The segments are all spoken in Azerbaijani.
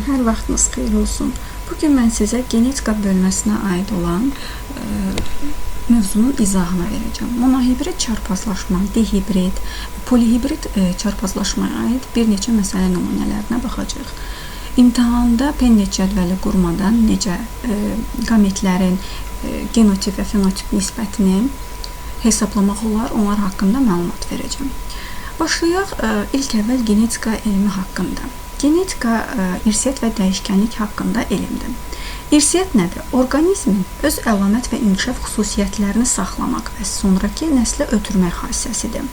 Salam, hər vaxtınız xeyir olsun. Bugün mən sizə genetika bölməsinə aid olan mövzunun izahını verəcəm. Monohibrid çarpazlaşma, dihibrid, polihibrid çarpazlaşmaya aid bir neçə məsələ nümunələrinə baxacağıq. İmtahanda Pennet cədvəli qurmadan necə qametlərin genotip və fenotip nisbətini hesablamaq olar, onlar haqqında məlumat verəcəm. Başlayaq ilk əvvəl genetika elmi haqqında. Genetika irsiyyət və dəyişkənlik haqqında elmdir. İrsiyyət nədir? Orqanizmin öz əlamət və inkişaf xüsusiyyətlərini saxlamaq və sonraki nəslə ötürmək hadisəsidir.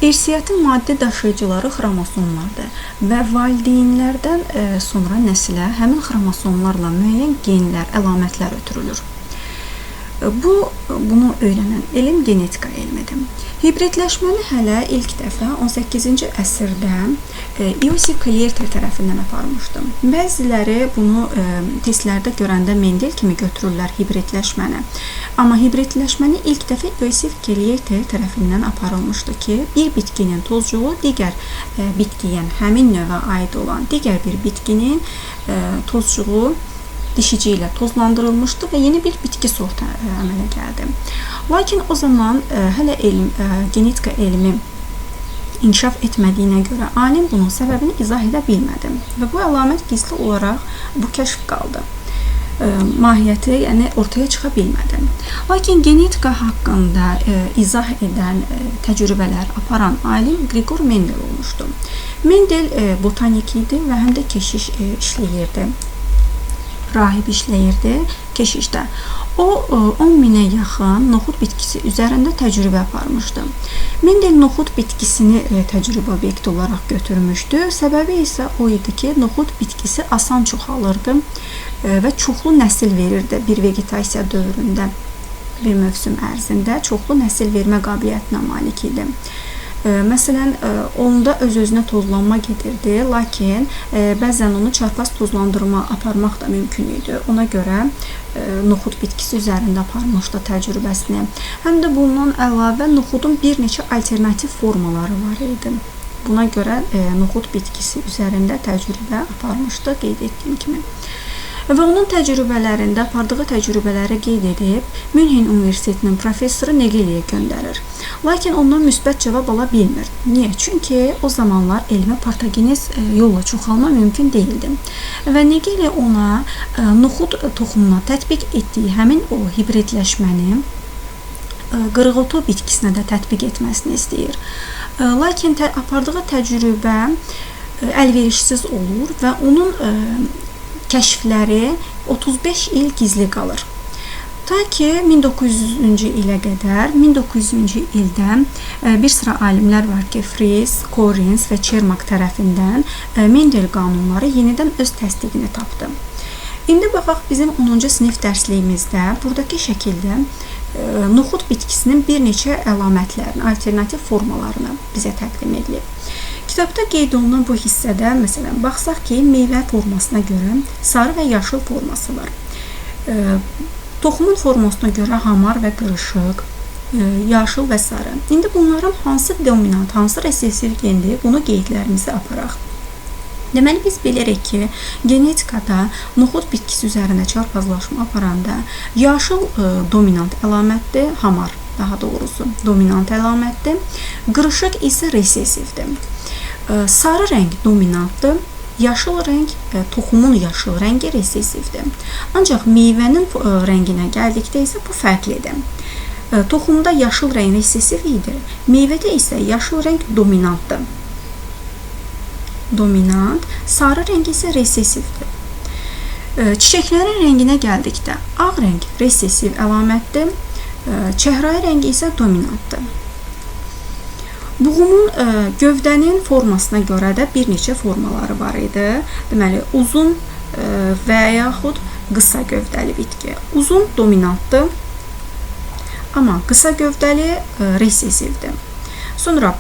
İrsiyyətin maddi daşıyıcıları xromosomlardır və valideynlərdən sonra nəsilə həmin xromosomlarla müəyyən genlər, əlamətlər ötürülür. Bunu öyrənən elm genetika elmidir. Hibridləşməni hələ ilk dəfə 18-ci əsrdə Iosif Klierter tərəfindən aparmışdı. Bəziləri bunu testlərdə görəndə Mendel kimi götürürlər hibridləşməni. Amma hibridləşməni ilk dəfə Iosif Klierter tərəfindən aparılmışdı ki, bir bitkinin tozcuğu digər bitkiyə, həmin növə aid olan digər bir bitkinin tozcuğu dişici ilə tozlandırılmışdı və yeni bir bitki sortu əmələ gəldi. Lakin o zaman hələ genetika elmi inkişaf etmədiyinə görə alim bunun səbəbini izah edə bilmədi və bu əlamət gizli olaraq bu kəşf qaldı. Mahiyyəti, yəni ortaya çıxa bilmədi. Lakin genetika haqqında izah edən təcrübələr aparan alim Grigor Mendel olmuşdu. Mendel botanik idi və həm də keşiş işləyirdi. Rahib işləyirdi keşişdə. O 10 minə yaxın noxud bitkisi üzərində təcrübə aparmışdı. Mendel noxud bitkisini təcrübə obyekti olaraq götürmüşdü. Səbəbi isə o idi ki, noxud bitkisi asan çoxalırdı və çoxlu nəsil verirdi bir vegetasiya dövründə, bir mövsüm ərzində çoxlu nəsil vermə qabiliyyətinə malik idi. Məsələn, onda öz-özünə tozlanma gedirdi, lakin bəzən onu çarpaz tozlandırma aparmaq da mümkün idi. Ona görə noxud bitkisi üzərində aparmışdı təcrübəsini. Həm də bundan əlavə noxudun bir neçə alternativ formaları var idi. Buna görə noxud bitkisi üzərində təcrübə aparmışdı, qeyd etdiyim kimi. Və onun təcrübələrində, apardığı təcrübələri qeyd edib, Münhen Universitetinin professoru Negeliyə göndərir. Lakin ondan müsbət cavab ala bilmir. Niyə? Çünki o zamanlar elmə partogenez yolla çoxalma mümkün deyildi. Və Negeli ona noxud toxumuna tətbiq etdiyi həmin o hibridləşməni qırğotu bitkisinə də tətbiq etməsini istəyir. Lakin apardığı təcrübə əlverişsiz olur və onun kəşfləri 35 il gizli qalır. Ta ki 1900-cü ilə qədər, 1900-cü ildən bir sıra alimlər var ki, Fries, Correns və Çermak tərəfindən Mendel qanunları yenidən öz təsdiqini tapdı. İndi baxaq bizim 10-cu sinif dərsliyimizdə buradakı şəkildə noxud bitkisinin bir neçə əlamətlərini, alternativ formalarını bizə təqdim edilib. Kitabda qeyd olunan bu hissədə, məsələn, baxsaq ki, meyvə formasına görə sarı və yaşıl forması var. Toxumun formasına görə hamar və qırışıq, yaşıl və sarı. İndi bunların hansı dominant, hansı resessiv gendir, bunu qeydlərimizə aparaq. Deməli, biz bilirik ki, genetikada noxud bitkisi üzərində çarpazlaşma aparanda yaşıl dominant əlamətdir, hamar daha doğrusu dominant əlamətdir, qırışıq isə resessivdir. Sarı rəng dominantdır, yaşıl rəng, toxumun yaşıl rəngi resessivdir. Ancaq meyvənin rənginə gəldikdə isə bu fərqlidir. Toxumda yaşıl rəng resessiv idi, meyvədə isə yaşıl rəng dominantdır. Dominant, sarı rəng isə resessivdir. Çiçəklərin rənginə gəldikdə ağ rəng resessiv əlamətdir, çəhrayı rəngi isə dominantdır. Buğumun gövdənin formasına görə də bir neçə formaları var idi. Deməli, uzun və yaxud qısa gövdəli bitki. Uzun dominantdır, amma qısa gövdəli resessivdir. Sonra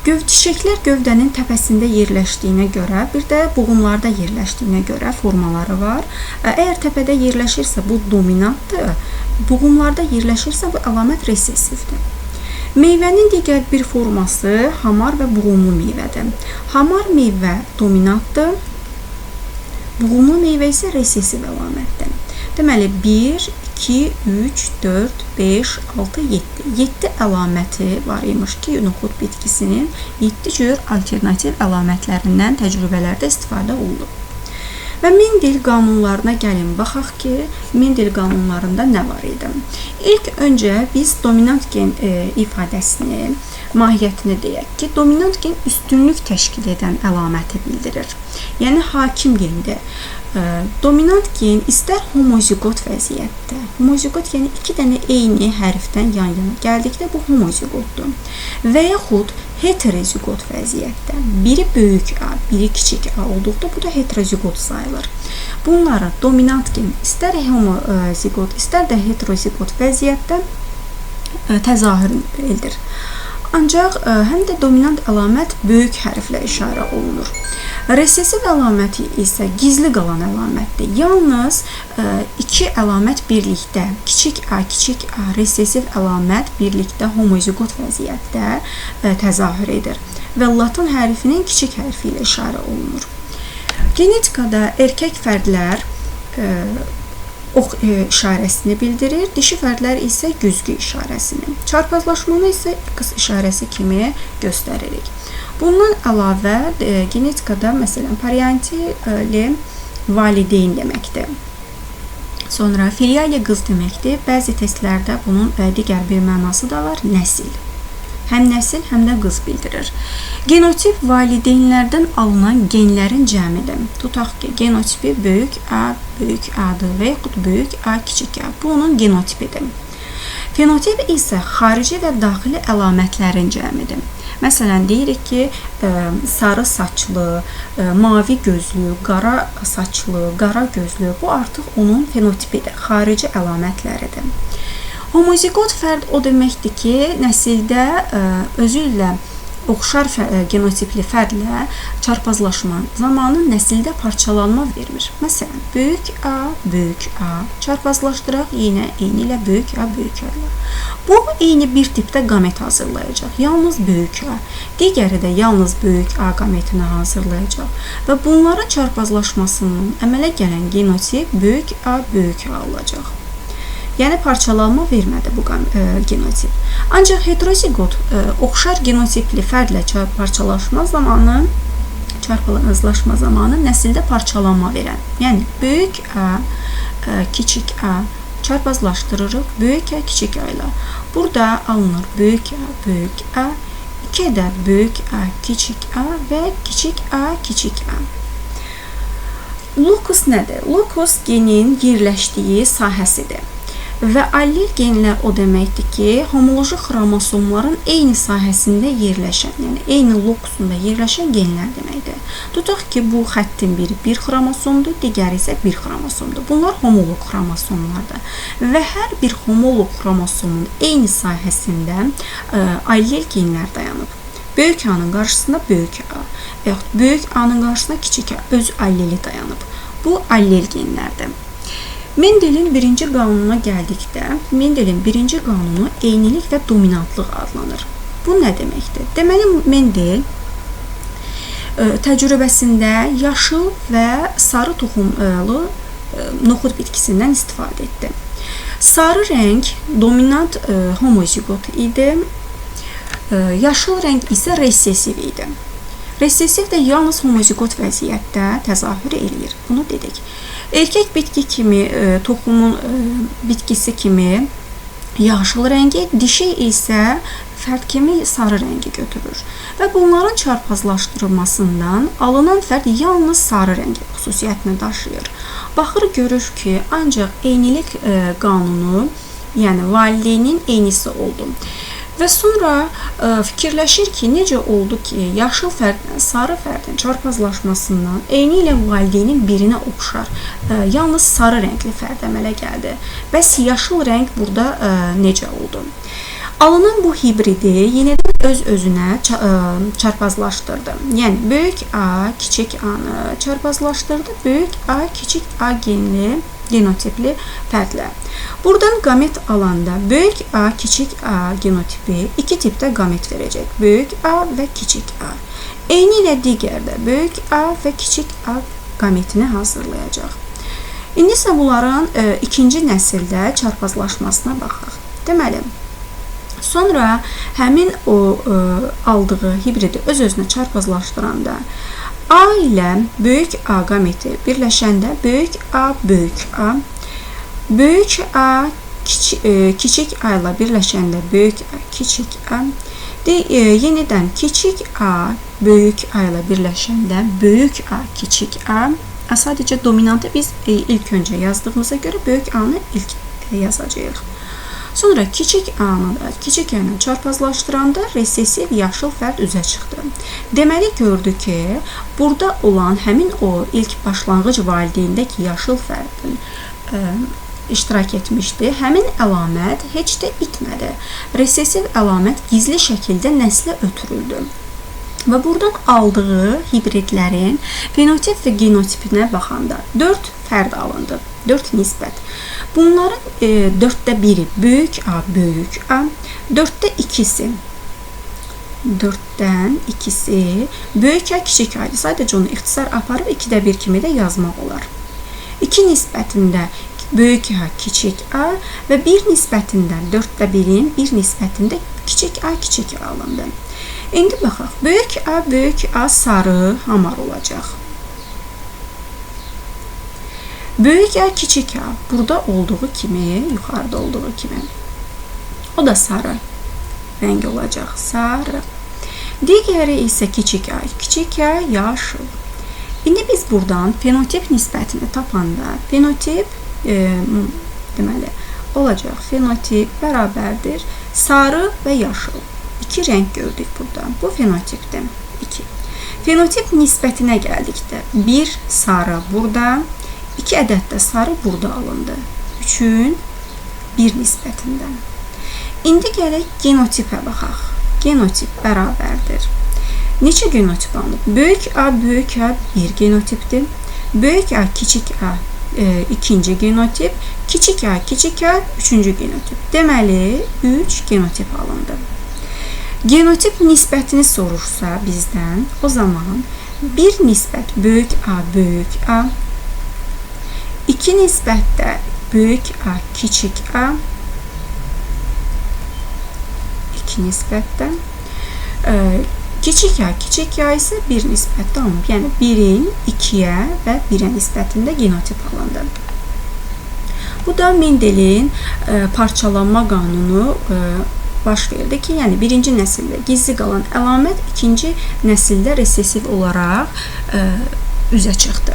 çiçəklər gövdənin təpəsində yerləşdiyinə görə, bir də buğumlarda yerləşdiyinə görə formaları var. Əgər təpədə yerləşirsə bu dominantdır, buğumlarda yerləşirsə bu əlamət resessivdir. Meyvənin digər bir forması hamar və buğumlu meyvədir. Hamar meyvə dominantdır, Buğulma meyvə isə resessiv əlamətdir. Deməli 1, 2, 3, 4, 5, 6, 7. 7 əlaməti var imiş ki, noxud bitkisinin 7 cür alternativ əlamətlərindən təcrübələrdə istifadə olunub. Və Mendel qanunlarına gəlin, baxaq ki, Mendel qanunlarında nə var idi? İlk öncə biz dominant gen ifadəsini, mahiyyətini deyək ki, dominant gen üstünlük təşkil edən əlaməti bildirir. Yəni, hakim gendir. Dominant gen istər homozigot vəziyyətdə, homozigot yəni 2 dənə eyni hərfdən yan-yana gəldikdə bu homozigotdur. Və yaxud heterozigot vəziyyətdə, biri böyük A, biri kiçik A olduqda bu da heterozigot sayılır. Bunları dominant gen istər homozigot, istər də heterozigot vəziyyətdə təzahür edir. Ancaq həm də dominant əlamət böyük hərflə işarə olunur. Resessiv əlaməti isə gizli qalan əlamətdir. Yalnız 2 əlamət birlikdə, kiçik A, resessiv əlamət birlikdə homozigot vəziyyətdə təzahür edir və latin hərfinin kiçik hərfi ilə işarə olunur. Genetikada erkək fərdlər ox işarəsini bildirir, dişi fərdlər isə güzgü işarəsini. Çarpazlaşmanı isə X işarəsi kimi göstəririk. Bundan əlavə genetikada məsələn parentali valideyn deməkdir. Sonra filiali qız deməkdir. Bəzi testlərdə bunun digər bir mənası da var, nəsil. Həm nəsil, həm də qız bildirir. Genotip valideynlərdən alınan genlərin cəmidir. Tutaq ki, genotipi böyük A-dır və yaxud böyük A, kiçik A. Bu onun genotipidir. Fenotip isə xarici və daxili əlamətlərin cəmidir. Məsələn, deyirik ki, sarı saçlı, mavi gözlü, qara saçlı, qara gözlü, bu artıq onun fenotipidir, xarici əlamətləridir. Homozigot fərd o deməkdir ki, nəsildə özü ilə oxşar genotipli fərdlə çarpazlaşma zamanı nəsildə parçalanma vermir. Məsələn, böyük A, çarpazlaşdıraq yenə eyni ilə böyük A. Bu, eyni bir tipdə qamet hazırlayacaq. Yalnız böyük A. Digəri də yalnız böyük A qametini hazırlayacaq. Və bunların çarpazlaşmasının əmələ gələn genotip böyük A olacaq. Yəni, parçalanma vermədi bu genotip. Ancaq heterozigot oxşar genotipli fərdlə çarpazlaşma zamanı nəsildə parçalanma verən. Yəni, böyük A, kiçik A çarpazlaşdırırıq böyük A, kiçik A ilə. Burada alınır böyük A, 2 də böyük A, kiçik A və kiçik A, kiçik A. Lokus nədir? Lokus genin yerləşdiyi sahəsidir. Və allel genlər o deməkdir ki, homoloji xromosomların eyni sahəsində yerləşən, yəni eyni lokusunda yerləşən genlər deməkdir. Tutaq ki, bu xəttin biri bir xromosomdur, digəri isə bir xromosomdur. Bunlar homolog xromosomlardır. Və hər bir homolog xromosomun eyni sahəsində allel genlər dayanıb. Böyük A-nın qarşısında böyük A, və yaxud böyük A-nın qarşısında kiçik A, öz alleli dayanıb. Bu allel genlərdir. Mendelin birinci qanununa gəldikdə, Mendelin birinci qanunu eynilik və dominantlıq adlanır. Bu nə deməkdir? Deməli, Mendel təcrübəsində yaşıl və sarı toxumlu noxud bitkisindən istifadə etdi. Sarı rəng dominant homozigot idi, yaşıl rəng isə resessiv idi. Resessiv də yalnız homozigot vəziyyətdə təzahür eləyir. Bunu dedik. Erkək bitki kimi, toxumun bitkisi kimi yaşıl rəngi, dişi isə fərd kimi sarı rəngi götürür. Və bunların çarpazlaşdırılmasından alınan fərd yalnız sarı rəngi xüsusiyyətini daşıyır. Baxır, görür ki, ancaq eynilik qanunu, yəni valideynin eynisi oldu. Və sonra fikirləşir ki, necə oldu ki, yaşıl fərdlə sarı fərdin çarpazlaşmasından eyni ilə valideynin birinə oxşar, yalnız sarı rəngli fərd əmələ gəldi. Bəs yaşıl rəng burada necə oldu? Alınan bu hibridi yenidən öz-özünə çarpazlaşdırdı. Yəni, böyük A, kiçik A-nı çarpazlaşdırdı, böyük A, kiçik A genli genotipli fərdlə. Buradan qamet alanda böyük A, kiçik A genotipi iki tipdə qamet verəcək. Böyük A və kiçik A. Eyni ilə digər də böyük A və kiçik A qametini hazırlayacaq. İndi isə bunların ikinci nəsildə çarpazlaşmasına baxaq. Deməli, sonra həmin o aldığı hibridi öz-özünə çarpazlaşdıranda A ilə böyük A qameti birləşəndə böyük A, böyük A, kiçik A ilə birləşəndə böyük A, kiçik A, yenidən kiçik A, böyük A ilə birləşəndə böyük A, kiçik A. Sadəcə dominantı biz ilk öncə yazdığımıza görə böyük A-nı ilk yazacağıq. Sonra kiçik A-nı da kiçik A ilə çarpazlaşdıranda resesiv yaşıl fərd üzə çıxdı. Deməli gördük ki, burada olan həmin o ilk başlanğıc valideyndəki yaşıl fərdin iştirak etmişdi. Həmin əlamət heç də itmədi. Resesiv əlamət gizli şəkildə nəslə ötürüldü. Və buradan aldığı hibridlərin fenotip və genotipinə baxanda 4 fərd alındı. 4 nisbət. Bunların 4də biri böyük A, böyük A, 4də ikisi, 4-dən ikisi böyük A, kiçik A. Sadəcə onu ixtisar aparıb 2də 1 kimi də yazmaq olar. 2 nisbətində böyük A, kiçik A və 1 nisbətində 4də 1-in 1 nisbətində kiçik A, kiçik A alındı. İndi baxaq, böyük A sarı hamar olacaq. Böyük A, kiçik A burada olduğu kimi, yuxarıda olduğu kimi. O da sarı rəng olacaq, sarı. Digəri isə kiçik A, yaşıl. İndi biz buradan fenotip nisbətini tapanda, fenotip deməli olacaq. Fenotip bərabərdir sarı və yaşıl. 2 rəng gördük burada. Bu fenotipdir. 2. Fenotip nisbətinə gəldikdə 1 sarı burada, 2 ədəd də sarı burada alındı. 3-ün 1 nisbətindən. İndi gələk genotipə baxaq. Genotip bərabərdir. Neçə genotip alınıb? Böyük A, böyük A 1 genotipdir. Böyük A, kiçik A ikinci genotip, kiçik A, kiçik A üçüncü genotip. Deməli 3 genotip alındı. Genotip nisbətini sorursa bizdən, o zaman 1 nisbət böyük A, böyük A, 2 nisbətdə böyük A, kiçik A, 2 nisbətdə, kiçik A, kiçik A isə 1 nisbətdə alınıb. Yəni 1-in 2-yə və 1-ə nisbətində genotip alındı. Bu da Mendelin parçalanma qanunu baş verdi ki, yəni birinci nəsildə gizli qalan əlamət ikinci nəsildə resesiv olaraq üzə çıxdı.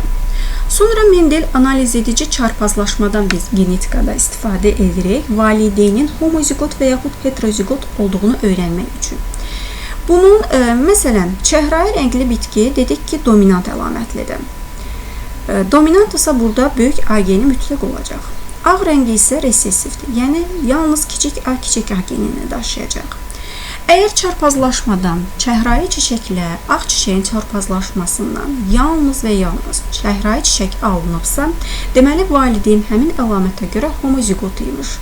Sonra Mendel analiz edici çarpazlaşmadan biz genetikada istifadə edirik, valideynin homozigot və yaxud heterozigot olduğunu öyrənmək üçün. Bunun, məsələn, çəhrayı rəngli bitki dedik ki, dominant əlamətlidir. Dominant isə burada böyük A geni mütləq olacaq. Ağ rəngi isə resesivdir, yəni yalnız kiçik A, kiçik A genini daşıyacaq. Əgər çarpazlaşmadan çəhrayı çiçəklə ağ çiçəyin çarpazlaşmasından yalnız və yalnız çəhrayı çiçək alınıbsa, deməli valideyn həmin əlamətə görə homozigot imiş.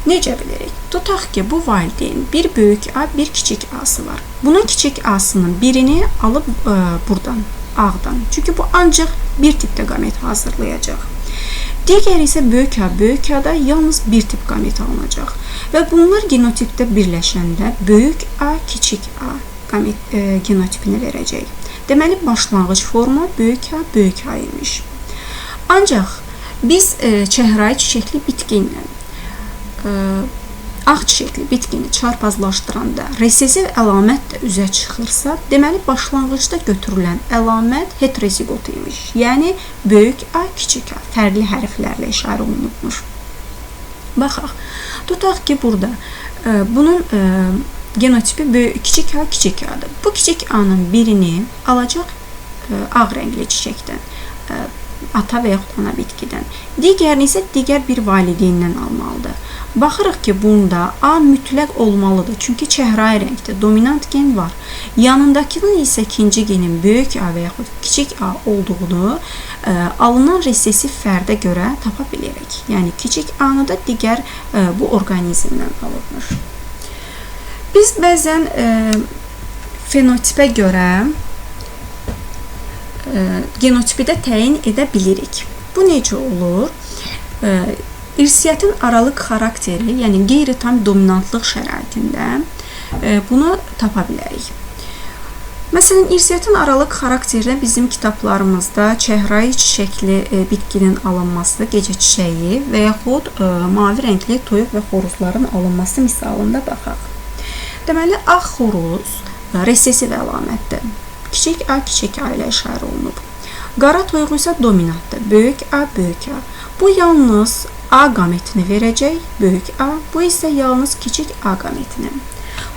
Necə bilirik? Tutaq ki, bu valideyn bir böyük A, bir kiçik A'sı var. Bunun kiçik A'sının birini alıb buradan, ağdan. Çünki bu ancaq bir tipdə qamet hazırlayacaq. Digər isə böyük A, böyük A da yalnız bir tip qamet alınacaq. Və bunlar genotipdə birləşəndə böyük A, kiçik A genotipini verəcək. Deməli, başlanğıc forma böyük A, böyük A imiş. Ancaq biz çəhrayı çiçəkli bitki ilə ağ çiçəkli bitkini çarpazlaşdıranda resesiv əlamət də üzə çıxırsa, deməli, başlanğıcda götürülən əlamət heterozigot imiş. Yəni, böyük A, kiçik A fərqli hərflərlə işarə olunubmuş. Baxaq, tutaq ki, burada bunun genotipi kiçik A, kiçik A'dır. Bu kiçik A'nın birini alacaq ağ rəngli çiçəkdən, ata və yaxud ana bitkidən. Digərini isə digər bir valideyndən almalıdır. Baxırıq ki, bunda A mütləq olmalıdır. Çünki çəhrayı rəngdə dominant gen var. Yanındakının isə ikinci genin böyük A və yaxud kiçik A olduğunu alınan resesiv fərdə görə tapa bilirik. Yəni, kiçik A-nı da digər bu orqanizmdən alınır. Biz bəzən fenotipə görə genotipi də təyin edə bilirik. Bu necə olur? İrsiyyətin aralıq xarakteri, yəni qeyri-tam dominantlıq şəraitində bunu tapa bilərik. Məsələn, irsiyyətin aralıq xarakterinə bizim kitablarımızda çəhrayı çiçəkli bitkinin alınması, gecə çiçəyi və yaxud mavi rəngli toyuq və xoruzların alınması misalında baxaq. Deməli, ağ xoruz resesiv əlamətdir. Kiçik A, kiçik A ilə işarə olunub. Qara toyuq isə dominantdır. Böyük A, böyük A. Bu yalnız A qametini verəcək, böyük A. Bu isə yalnız kiçik A qametini.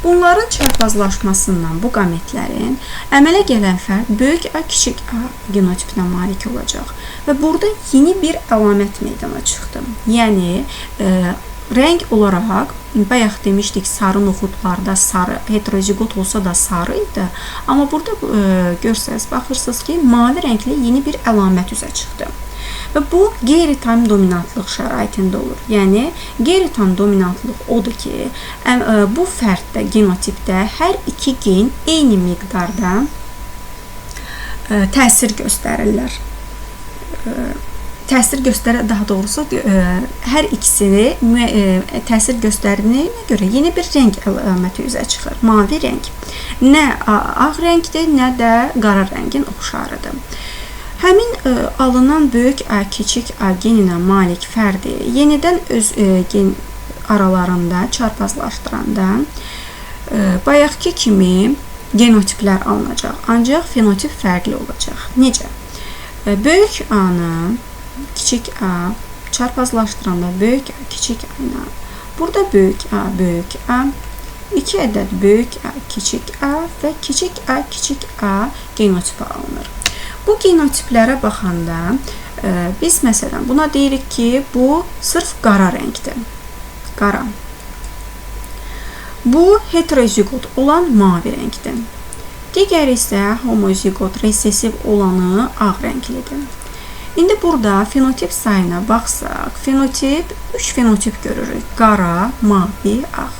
Bunların çarpazlaşmasından bu qametlərin əmələ gələn fərq böyük A, kiçik A genotipinə malik olacaq. Və burada yeni bir əlamət meydana çıxdı. Yəni, rəng olaraq, bayaq demişdik, sarı noxudlarda sarı, heterozigot olsa da sarı idi. Amma burada görsəz, baxırsınız ki, mavi rəngli yeni bir əlamət üzə çıxdı. Və bu qeyri-tam dominantlıq şəraitində olur. Yəni, qeyri-tam dominantlıq odur ki, bu fərddə, genotipdə hər iki gen eyni miqdarda təsir göstərirlər. Daha doğrusu, hər ikisi təsir göstərdiyinə görə yeni bir rəng əlaməti üzə çıxır. Mavi rəng. Nə ağ rəngdir, nə də qara rəngin oxşarıdır. Həmin alınan böyük A, kiçik A geninə malik fərdi yenidən öz gen aralarında çarpazlaşdıranda bayaqki kimi genotiplər alınacaq. Ancaq fenotip fərqli olacaq. Necə? Böyük A-nı kiçik A çarpazlaşdıranda böyük A, kiçik A-nı. Burada böyük A, böyük A, 2 ədəd böyük A, kiçik A və kiçik A, kiçik A genotipi alınır. Bu genotiplərə baxanda biz məsələn buna deyirik ki, bu sırf qara rəngdir. Qara. Bu heterozigot olan mavi rəngdir. Digəri isə homozigot, resesiv olanı ağ rənglidir. İndi burada fenotip sayına baxsaq, fenotip 3 fenotip görürük. Qara, mavi, ağ.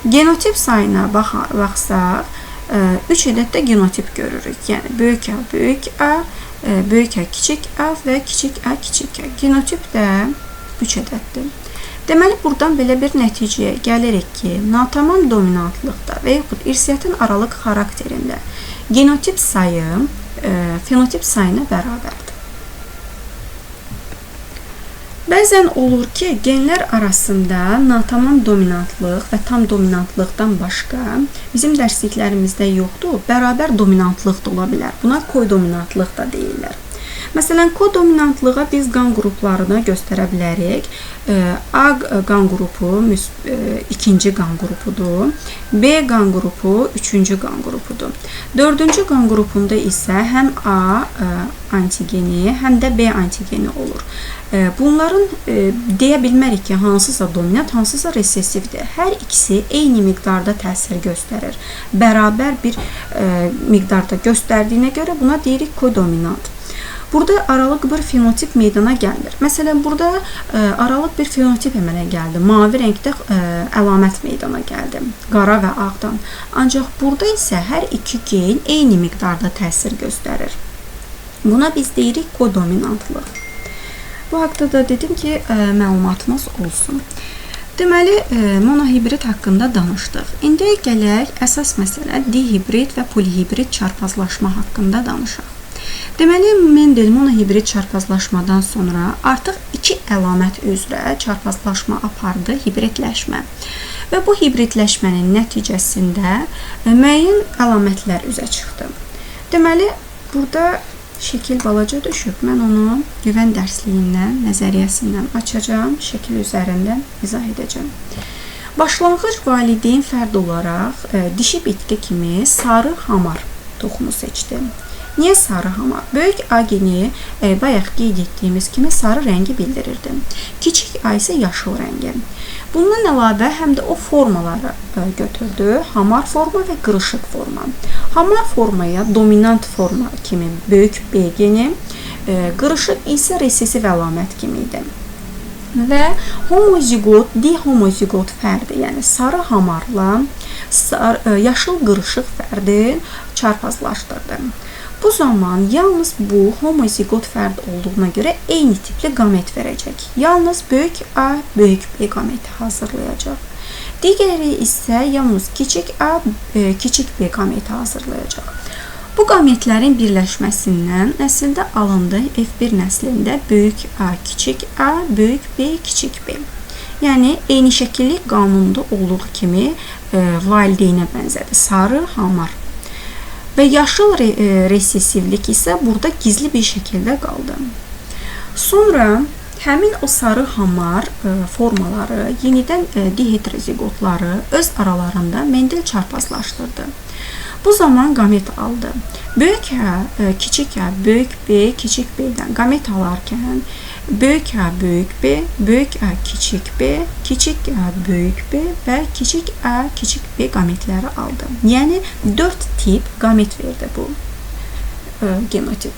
Genotip sayına baxsaq, 3 ədəddə genotip görürük. Yəni, böyük A, böyük A, böyük A, kiçik A və kiçik A, kiçik A. Genotip də 3 ədəddir. Deməli, buradan belə bir nəticəyə gəlirik ki, natamam dominantlıqda və yaxud irsiyyətin aralıq xarakterində genotip sayı fenotip sayına bərabərdir. Bəzən olur ki, genlər arasında natamam dominantlıq və tam dominantlıqdan başqa bizim dərsliklərimizdə yoxdur, bərabər dominantlıq da ola bilər. Buna kodominantlıq da deyirlər. Məsələn, kodominantlığa biz qan qruplarını göstərə bilərik. A qan qrupu ikinci qan qrupudur. B qan qrupu üçüncü qan qrupudur. Dördüncü qan qrupunda isə həm A antigeni, həm də B antigeni olur. Bunların deyə bilmərik ki, hansısa dominant, hansısa resessivdir. Hər ikisi eyni miqdarda təsir göstərir. Bərabər bir miqdarda göstərdiyinə görə buna deyirik kodominant. Burada aralıq bir fenotip meydana gəlmir. Məsələn, burada aralıq bir fenotip əmələ gəldi. Mavi rəngdə əlamət meydana gəldi. Qara və ağdan. Ancaq burada isə hər iki gen eyni miqdarda təsir göstərir. Buna biz deyirik kodominantlıq. Bu haqda da dedim ki, məlumatımız olsun. Deməli, monohibrid haqqında danışdıq. İndi gələk əsas məsələ dihibrid və polihibrid çarpazlaşma haqqında danışaq. Deməli, Mendel monohibrid çarpazlaşmadan sonra artıq 2 əlamət üzrə çarpazlaşma apardı, hibridləşmə. Və bu hibridləşmənin nəticəsində müəyyən əlamətlər üzə çıxdı. Deməli, burada şəkil balaca düşüb. Mən onu güvən dərsliyindən, nəzəriyyəsindən açacağım, şəkil üzərində izah edəcəm. Başlanğıc valideyn fərd olaraq dişi bitki kimi sarı hamar toxumu seçdi. Niyə sarı hamar? Böyük A geni bayaq qeyd etdiyimiz kimi sarı rəngi bildirirdi. Kiçik A isə yaşıl rəngi. Bundan əlavə həm də o formaları götürdü. Hamar forma və qırışıq forma. Hamar formaya dominant forma kimi böyük B geni, qırışıq isə resesiv əlamət kimi idi. Və homozigot, dihomozigot fərdi, yəni sarı hamarla yaşıl qırışıq fərdi çarpazlaşdırdı. Bu zaman yalnız bu homozigot fərd olduğuna görə eyni tipli qamet verəcək. Yalnız böyük A, böyük B qaməti hazırlayacaq. Digəri isə yalnız kiçik A, kiçik B qaməti hazırlayacaq. Bu qametlərin birləşməsindən nəsildə alındı F1 nəslində böyük A, kiçik A, böyük B, kiçik B. Yəni, eyni şəkillik qanunda olduğu kimi valideynə bənzədir. Sarı hamar. Və yaşıl resessivlik isə burada gizli bir şəkildə qaldı. Sonra həmin o sarı hamar formaları yenidən diheterozigotları öz aralarında Mendel çarpazlaşdırdı. Bu zaman qamet aldı. Böyük A, kiçik A, böyük B, kiçik B'dən qamet alarkən böyük A, böyük B, böyük A, kiçik B, kiçik A, böyük B və kiçik A, kiçik B qametləri aldı. Yəni 4 tip qamet verdi bu genotip.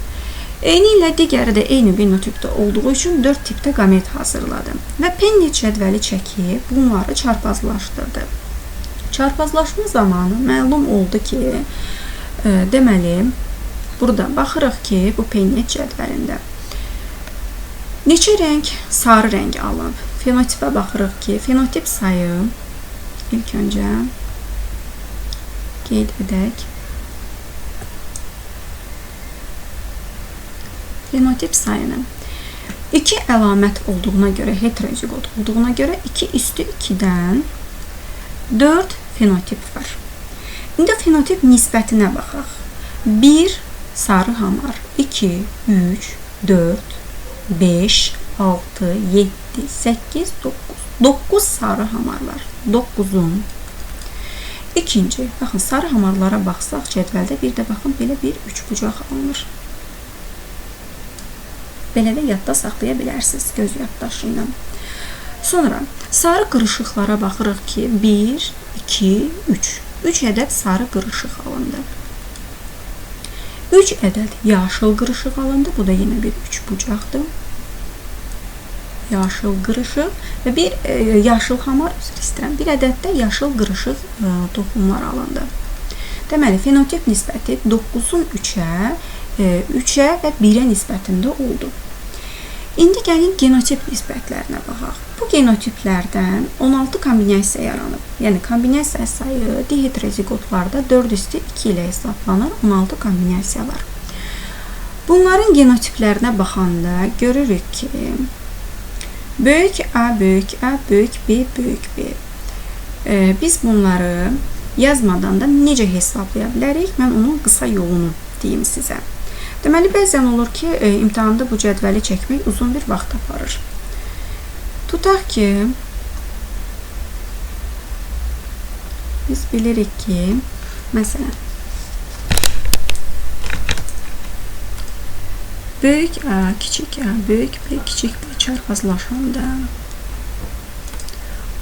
Eyni ilə digəri də eyni genotipdə olduğu üçün 4 tipdə qamet hazırladı və Punnett cədvəli çəkib bunları çarpazlaşdırdı. Çarpazlaşma zamanı məlum oldu ki, deməli, burada baxırıq ki, bu Punnett cədvəlində neçə rəng? Sarı rəng alıb. Fenotipə baxırıq ki, fenotip sayı ilk öncə qeyd edək. Fenotip sayını 2 əlamət olduğuna görə, heterozigot olduğuna görə 2 üstü 2-dən 4 fenotip var. İndi fenotip nisbətinə baxaq. 1 sarı hamar, 2, 3, 4, 5, 6, 7, 8, 9. 9 sarı hamar var. 9'un ikinci, baxın, sarı hamarlara baxsaq cədvəldə bir də baxın, belə bir üçbucaq alınır. Belə də yadda saxlaya bilərsiniz göz yaddaşı ilə. Sonra sarı qırışıqlara baxırıq ki, 1, 2, 3. 3 ədəd sarı qırışıq alındı. 3 ədəd yaşıl qırışıq alındı. Bu da yenə bir üçbucaqdır. Yaşıl qırışıq və bir yaşıl hamar, üzr istəyirəm, bir ədəd də yaşıl qırışıq toxumlar alındı. Deməli, fenotip nisbəti 9'un 3'ə və 1'ə nisbətində oldu. İndi gəlin genotip nisbətlərinə baxaq. Bu genotiplərdən 16 kombinasiya yaranıb. Yəni, kombinasiya sayı diheterozigotlarda 4/2 ilə hesablanır, 16 kombinasiya var. Bunların genotiplərinə baxanda görürük ki, böyük A, böyük A, böyük B, böyük B. Biz bunları yazmadan da necə hesablaya bilərik? Mən onun qısa yolunu deyim sizə. Deməli, bəzən olur ki, imtahanda bu cədvəli çəkmək uzun bir vaxt aparır. Tutaq ki, biz bilirik ki, məsələn, böyük A, kiçik A, böyük B, kiçik B çarpazlaşanda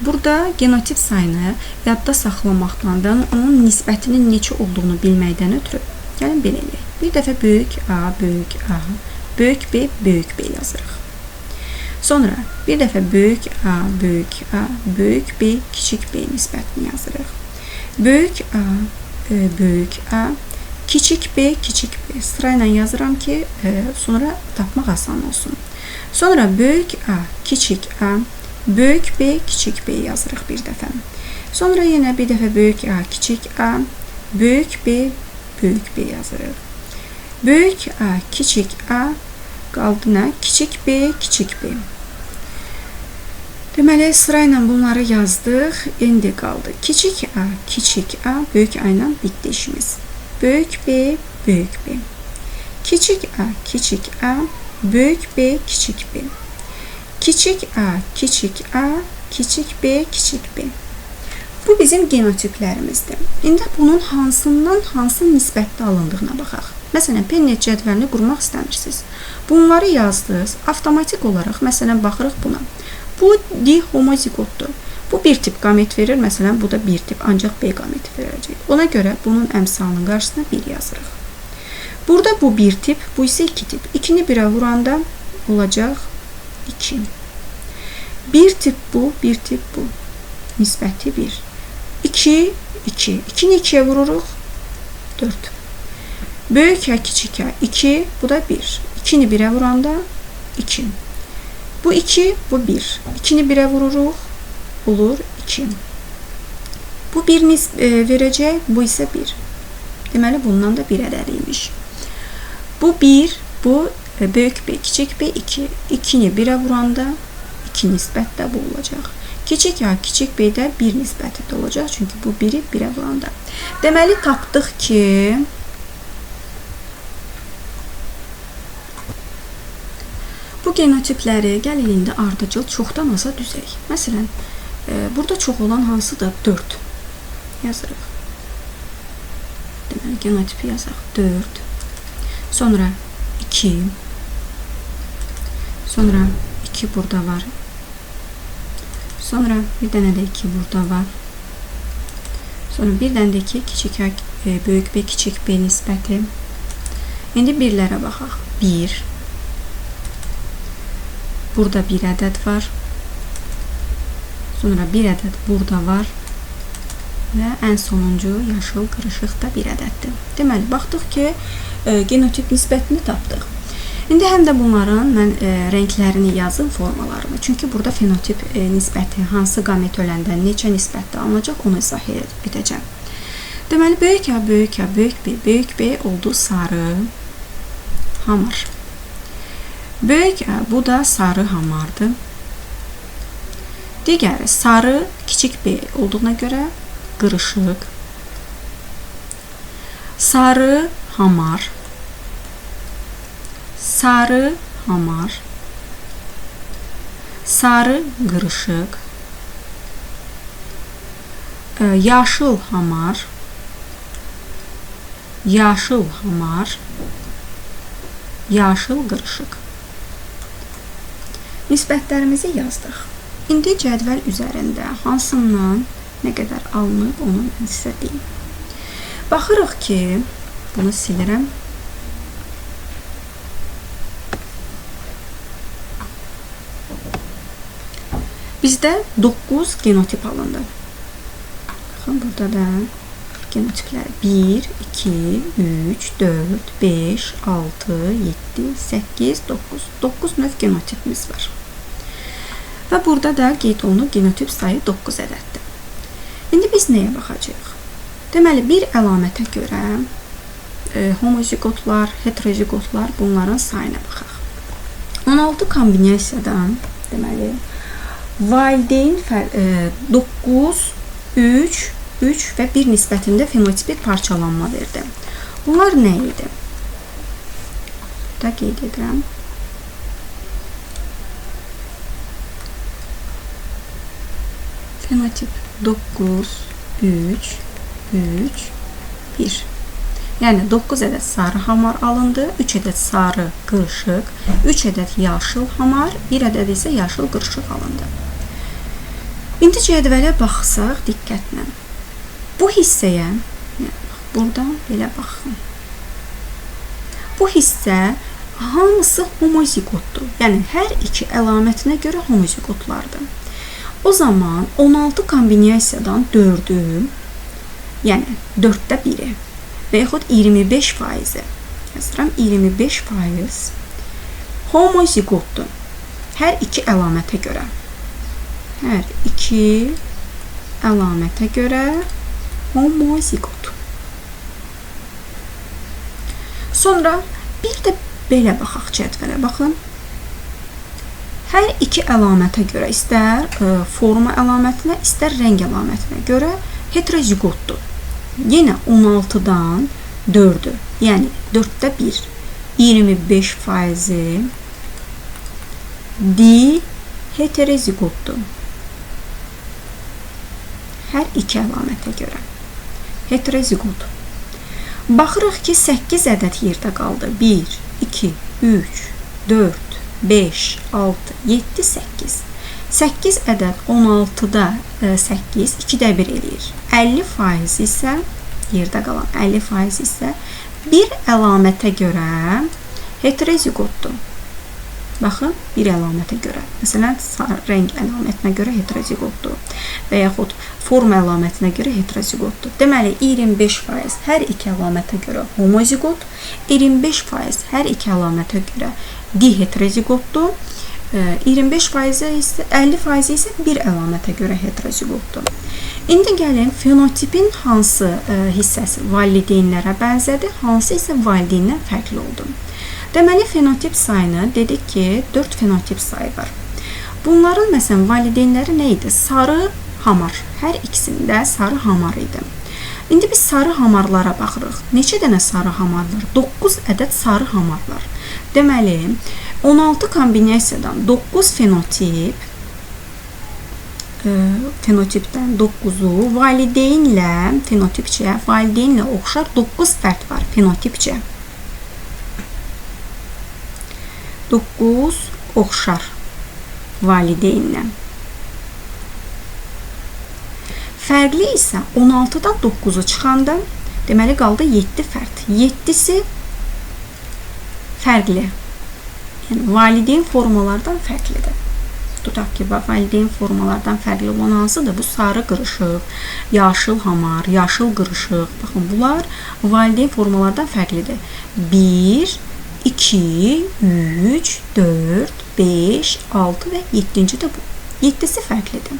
burada genotip sayını yadda saxlamaqdan və onun nisbətinin neçə olduğunu bilməkdən ötürü gəlin belə eləyək. Bir dəfə böyük A, böyük A, böyük B, böyük B yazırıq. Sonra bir dəfə böyük A, böyük A, böyük B, kiçik B nisbətini yazırıq. Böyük A, böyük A, kiçik B, kiçik B sırayla yazıram ki, sonra tapmaq asan olsun. Sonra böyük A, kiçik A, böyük B, kiçik B yazırıq bir dəfə. Sonra yenə bir dəfə böyük A, kiçik A, böyük B, böyük B yazırıq. Böyük A, kiçik A, qaldı nə? Kiçik B, kiçik B. Deməli, sırayla bunları yazdıq. İndi qaldı. Kiçik A, kiçik A, böyük A ilə bitdi işimiz. Böyük B, böyük B. Kiçik A, kiçik A, böyük B, kiçik B. Kiçik A, kiçik A, kiçik B, kiçik B. Bu bizim genotiplərimizdir. İndi bunun hansından hansı nisbətdə alındığına baxaq. Məsələn, Punnett cədvəlini qurmaq istəmirsiniz. Bunları yazdınız. Avtomatik olaraq, məsələn, baxırıq buna. Bu dihomozigotdur. Bu bir tip qamet verir. Məsələn, bu da bir tip, ancaq B qamet verəcək. Ona görə bunun əmsalının qarşısına 1 yazırıq. Burada bu bir tip, bu isə 2 tip. 2'ni 1'ə vuranda olacaq 2. Bir tip bu, bir tip bu. Nisbəti 1. 2, 2. 2'ni 2'ye vururuq. 4. Böyük H, kiçik H 2, bu da 1. 2-ni 1'ə vuranda 2. Bu 2, bu 1. 2-ni 1'ə vururuq, olur 2. Bu 1-ni verəcək, bu isə 1. Deməli, bundan da 1 ədədiymiş. Bu 1, bu böyük B, kiçik B 2. 2-ni 1'ə vuranda 2 nisbətdə bu olacaq. Kiçik A, kiçik B də 1 nisbəti olacaq. Çünki bu 1-i 1'ə vuranda. Deməli, tapdıq ki, bu genotipləri gəlin indi ardıcıl çoxdan aza düzək. Məsələn, burada çox olan hansıdır? 4 yazırıq. Deməli, genotipi yazaq 4. Sonra 2. Sonra 2 burada var. Sonra bir dənə də 2 burada var. Sonra bir dənə də 2 kiçik A, böyük B, kiçik B nisbəti. İndi birlərə baxaq. 1. Burada bir ədəd var. Sonra bir ədəd burada var. Və ən sonuncu yaşıl qırışıq da bir ədəddir. Deməli, baxdıq ki, genotip nisbətini tapdıq. İndi həm də bunların mən rənglərini yazım, formalarını. Çünki burada fenotip nisbəti hansı qamet öləndə neçə nisbətdə alınacaq, onu izah edib bitəcəm. Deməli, böyük A, böyük A, böyük B, böyük B oldu sarı hamar. Böyük A, bu da sarı hamardır. Digəri sarı kiçik B olduğuna görə qırışıq. Sarı hamar. Sarı hamar. Sarı qırışıq. Yaşıl hamar. Yaşıl hamar. Yaşıl qırışıq. Nisbətlərimizi yazdıq. İndi cədvəl üzərində hansından nə qədər alınıb, onu mən sizə deyim. Baxırıq ki, bunu silirəm. Bizdə 9 genotip alındı. Baxın, burada da genotiplər 1, 2, 3, 4, 5, 6, 7, 8, 9. 9 növ genotipimiz var. Və burada da qeyd olunub genotip sayı 9 ədəddir. İndi biz nəyə baxacağıq? Deməli, bir əlamətə görə homozigotlar, heterozigotlar bunların sayına baxaq. 16 kombinasiyadan, deməli, valideyn 9, 3, 3 və 1 nisbətində fenotipik parçalanma verdi. Bunlar nə idi? Da qeyd edirəm. Fenotip 9, 3, 3, 1. Yəni 9 ədəd sarı hamar alındı, 3 ədəd sarı qırışıq, 3 ədəd yaşıl hamar, 1 ədəd isə yaşıl qırışıq alındı. İndi cədvələ baxsaq diqqətlə. Bu hissəyə, buradan belə baxın. Bu hissə hamısı homozigotdur. Yəni hər iki əlamətinə görə homozigotlardır. O zaman 16 kombinasiyadan 4'ü, yəni 4'də 1'i və yaxud 25%, yazıram 25% homozigotdur. Hər iki əlamətə görə. Hər iki əlamətə görə homozigot. Sonra bir də belə baxaq cədvələ. Baxın. Hər iki əlamətə görə, istər forma əlamətinə, istər rəng əlamətinə görə heterozigotdur. Yenə 16'dan 4'ü, yəni 4'də 1, 25% heterozigotdur. Hər iki əlamətə görə heterozigot. Baxırıq ki, 8 ədəd yerdə qaldı. 1, 2, 3, 4, 5, 6, 7, 8. 8 ədəd 16'da 8, 2'də 1 eləyir. 50% isə, yerdə qalan 50% isə bir əlamətə görə heterozigotdur. Baxın, bir əlamətə görə. Məsələn, rəng əlamətinə görə heterozigotdur və yaxud forma əlamətinə görə heterozigotdur. Deməli, 25% hər iki əlamətə görə homozigot, 25% hər iki əlamətə görə diheterozigotdur, 25% isə 50% isə bir əlamətə görə heterozigotdur. İndi gəlin, fenotipin hansı hissəsi valideynlərə bənzədir, hansı isə valideyndən fərqli oldu. Deməli, fenotip sayını dedik ki, 4 fenotip sayı var. Bunların, məsələn, valideynləri nə idi? Sarı hamar. Hər ikisində sarı hamar idi. İndi biz sarı hamarlara baxırıq. Neçə dənə sarı hamar var? 9 ədəd sarı hamar var. Deməli, 16 kombinasiyadan 9 fenotipdən 9-u valideynlə fenotipcə, valideynlə oxşar 9 fərd var fenotipcə. 9 oxşar valideynlə. Fərqli isə 16-dan 9-u çıxanda, deməli, qaldı 7 fərd. 7-si fərqli. Yəni, valideyn formalardan fərqlidir. Tutaq ki, valideyn formalardan fərqli olan hansıdır? Bu sarı qırışıq, yaşıl hamar, yaşıl qırışıq. Baxın, bunlar valideyn formalardan fərqlidir. 1, 2, 3, 4, 5, 6 və 7-ci də bu. 7-si fərqlidir.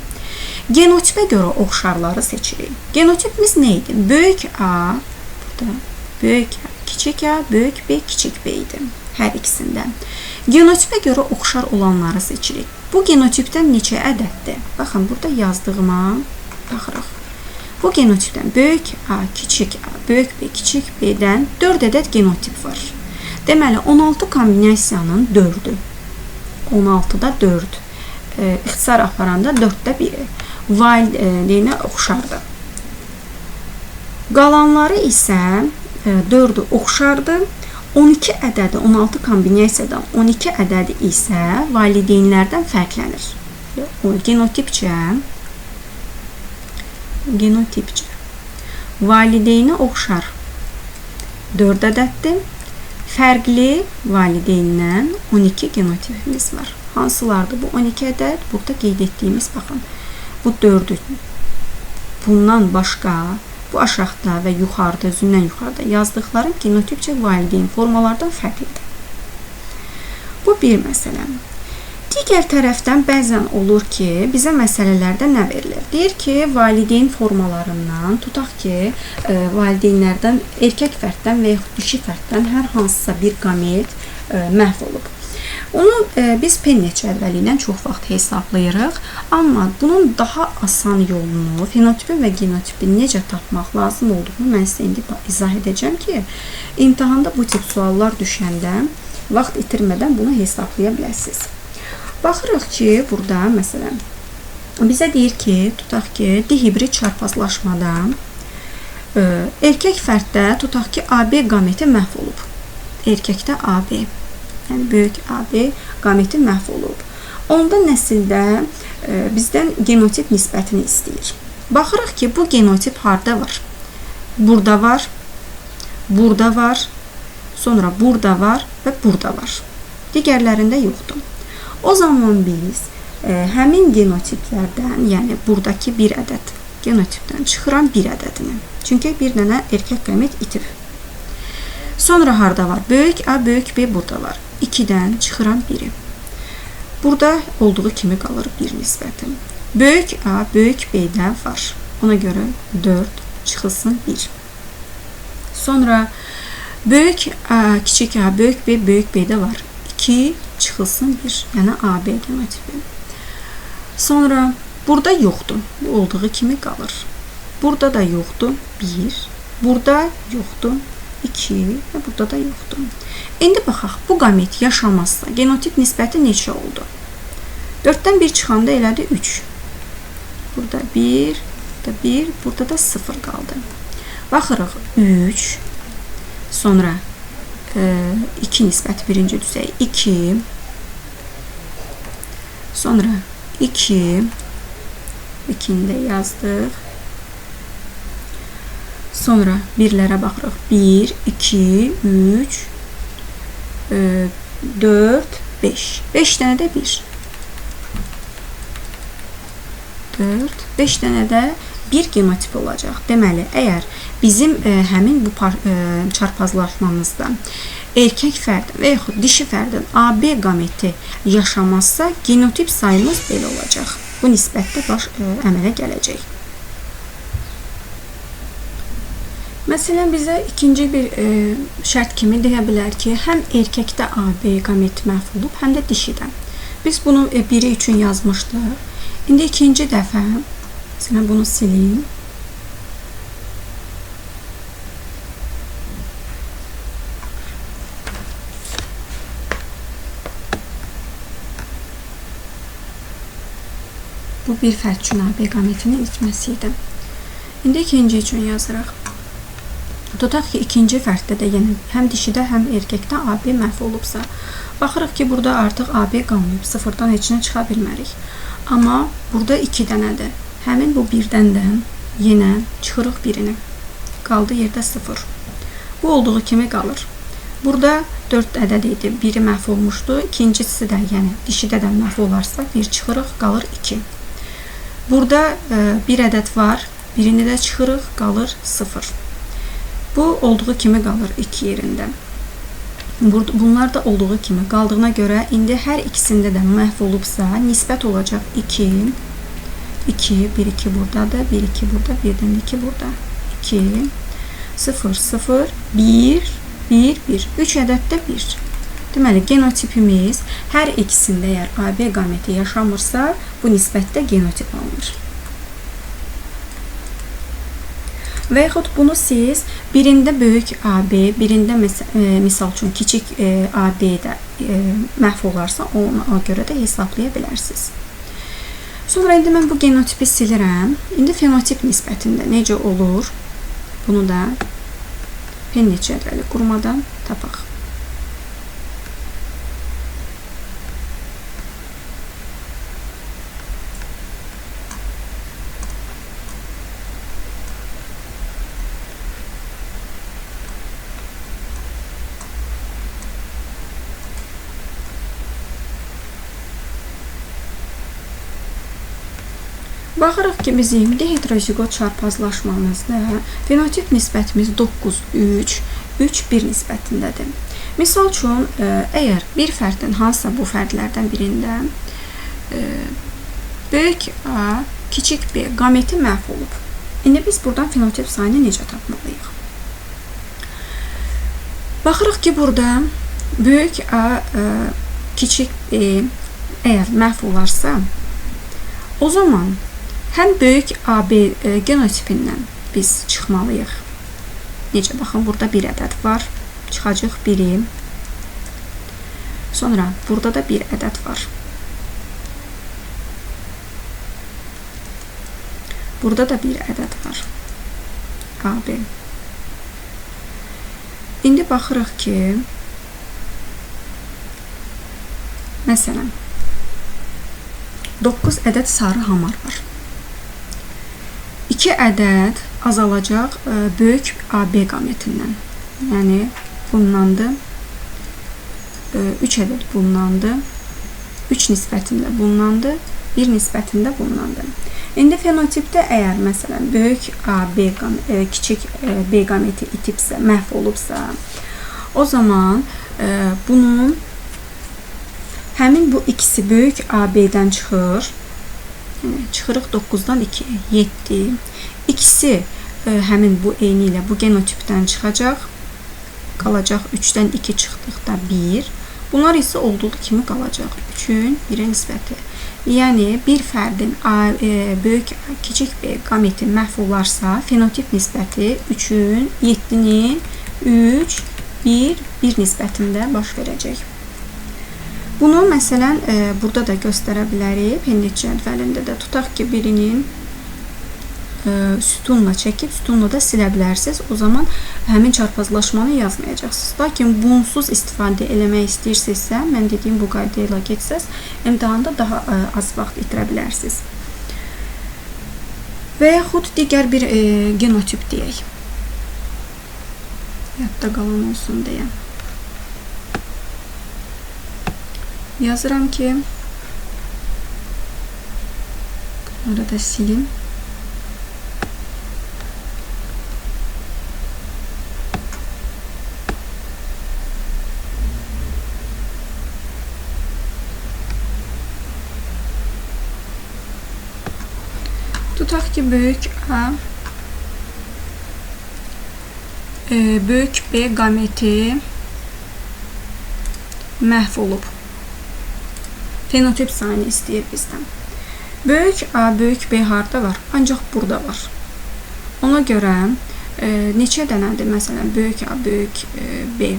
Genotipə görə oxşarları seçirik. Genotipimiz nə idi? Böyük A, burada böyük A, kiçik A, böyük B, kiçik B idi. Hər ikisindən. Genotipə görə oxşar olanları seçirik. Bu genotipdən neçə ədəddir? Baxın, burada yazdığıma baxırıq. Bu genotipdən böyük A, kiçik A, böyük B, kiçik B-dən 4 ədəd genotip var. Deməli, 16 kombinasiyanın 4-ü. 16-da 4. İxtisar aparanda 4-də 1-i. Valideynə oxşardır. Qalanları isə 4-ü oxşardır. 12 ədədi, 16 kombinasiyadan 12 ədədi isə valideynlərdən fərqlənir. Genotipcə. Valideynə oxşar 4 ədəddir. Fərqli valideyndən 12 genotipimiz var. Hansılardır bu 12 ədəd? Burada qeyd etdiyimiz, baxın, bu 4-ü. Bundan başqa, bu aşağıda və yuxarıda, özündən yuxarıda yazdıqlarım genotipcə valideyn formalardan fərqlidir. Bu bir məsələ. Digər tərəfdən bəzən olur ki, bizə məsələlərdə nə verilir? Deyir ki, valideyn formalarından, tutaq ki, valideynlərdən, erkək fərddən və yaxud dişi fərddən hər hansısa bir qamet məhv olub. Onu biz Pennet cədvəli ilə çox vaxt hesablayırıq, amma bunun daha asan yolunu, fenotipin və genotipin necə tapmaq lazım olduğunu mən sizə indi izah edəcəm ki, imtahanda bu tip suallar düşəndə vaxt itirmədən bunu hesablaya biləsiniz. Baxırıq ki, burada, məsələn, bizə deyir ki, tutaq ki, dihibrid çarpazlaşmada erkək fərddə, tutaq ki, AB qameti məhv olub. Erkəkdə AB, yəni böyük AB qameti məhv olub. Onda nəsildə bizdən genotip nisbətini istəyir. Baxırıq ki, bu genotip harda var? Burada var, burada var, sonra burada var və burada var. Digərlərində yoxdur. O zaman biz həmin genotiplərdən, yəni buradakı bir ədəd genotipdən çıxıran bir ədədini. Çünki bir dənə erkək qamet itib. Sonra harda var? Böyük A, böyük B burada var. 2-dən çıxıran 1-i. Burada olduğu kimi qalır 1 nisbəti. Böyük A, böyük B-də var. Ona görə 4 çıxılsın 1. Sonra böyük A, kiçik A, böyük B, böyük B-də var. 2 çıxılsın 1, yəni AB genotipi. Sonra burada yoxdur, bu olduğu kimi qalır. Burada da yoxdur, 1, burada yoxdur, 2 və burada da yoxdur. İndi baxaq, bu qamet yaşamazsa genotip nisbəti neçə oldu? 4-dən 1 çıxanda elədi 3. Burada 1, burada 1, burada da 0 qaldı. Baxırıq, 3, sonra 2 nisbəti birinci düzey 2, sonra 2, 2-ni də yazdıq. Sonra birlərə baxırıq. 1, 2, 3, 4, 5. 5 dənə də 1. 4. 5 dənə də 1 genotipi olacaq. Deməli, əgər bizim həmin bu çarpazlaşmamızda erkək fərdin və yaxud dişi fərdin AB qameti yaşamazsa, genotip sayımız belə olacaq. Bu nisbətdə əmələ gələcək. Məsələn, bizə ikinci bir şərt kimi deyə bilər ki, həm erkəkdə AB qameti məhv olub, həm də dişidə. Biz bunu biri üçün yazmışdıq. İndi ikinci dəfə, məsələn, bunu sileyim. Bu bir fərd üçün AB qametinin itməsi idi. İndi ikinci üçün yazırıq. Tutaq ki, ikinci fərddə də yəni həm dişidə, həm erkəkdə AB məhv olubsa, baxırıq ki, burada artıq AB qalmayıb, sıfırdan heçinə çıxa bilmərik. Amma burada 2 dənədir. Həmin bu birdən də yenə çıxırıq birini. Qaldı yerdə 0. Bu olduğu kimi qalır. Burada 4 ədəd idi, biri məhv olmuşdu. İkincisi də, yəni dişidə də məhv olarsa, 1 çıxırıq, qalır 2. Burada bir ədəd var, birini də çıxırıq, qalır 0. Bu olduğu kimi qalır 2 yerində. Bunlar da olduğu kimi qaldığına görə indi hər ikisində də məhv olubsa, nisbət olacaq 2, 2, 1, 2 buradadır, 1, 2 burada, 1-dən 2 burada, 2, 0, 0, 1, 1, 1, 3 ədəddə 1. Deməli, genotipimiz hər ikisində əgər AB qameti yaşamırsa, bu nisbətdə genotip alınır. Və yaxud bunu siz birində böyük AB, birində misal üçün kiçik AB-də məhv olarsa, ona görə də hesablaya bilərsiniz. Sonra indi mən bu genotipi silirəm. İndi fenotip nisbətində necə olur? Bunu da Pennet cədvəli qurmadan tapaq. Baxırıq ki, bizim dihidrozigot çarpazlaşmamızda fenotip nisbətimiz 9, 3, 3, 1 nisbətindədir. Misal üçün, əgər bir fərdin hansısa bu fərdlərdən birində böyük A, kiçik B qameti məhv olub. İndi biz buradan fenotip sayını necə tapmalıyıq? Baxırıq ki, burada böyük A, kiçik B əgər məhv olarsa, o zaman həm böyük AB genotipindən biz çıxmalıyıq. Necə? Baxın, burada bir ədəd var. Çıxacaq biri. Sonra burada da bir ədəd var. Burada da bir ədəd var. AB. İndi baxırıq ki, məsələn, 9 ədəd sarı hamar var. 2 ədəd azalacaq böyük AB qametindən. Yəni, bundandır. 3 ədəd bundandır. 3 nisbətində bundandır. 1 nisbətində bundandır. İndi fenotipdə əgər, məsələn, böyük AB, kiçik B qameti itibsə, məhv olubsa, o zaman bunun həmin bu ikisi böyük AB-dən çıxır. Çıxırıq 9-dan 2, 7. İkisi həmin bu eyni ilə bu genotipdən çıxacaq. Qalacaq 3-dən 2 çıxdıqda 1. Bunlar isə olduğu kimi qalacaq. 3-ün 1-ə nisbəti. Yəni, bir fərdin böyük, kiçik B qameti məhv olarsa, fenotip nisbəti 3-ün, 7-nin 3, 1, 1 nisbətində baş verəcək. Bunu, məsələn, burada da göstərə bilərik. Pennet cədvəlində də tutaq ki, birinin sütunla çəkib, sütunla da silə bilərsiniz. O zaman həmin çarpazlaşmanı yazmayacaqsınız. Lakin bunsuz istifadə eləmək istəyirsinizsə, mən dediyim bu qayda ilə getsəz, imtahanda daha az vaxt itirə bilərsiniz. Və yaxud digər bir genotip deyək. Yadda qalan olsun deyə. Yazıram ki bunları da silim. Tutaq ki böyük A böyük B qameti məhv olub. Fenotip sayını istəyir bizdən. Böyük A, böyük B harda var? Ancaq burada var. Ona görə neçə dənədir? Məsələn, böyük A, böyük B.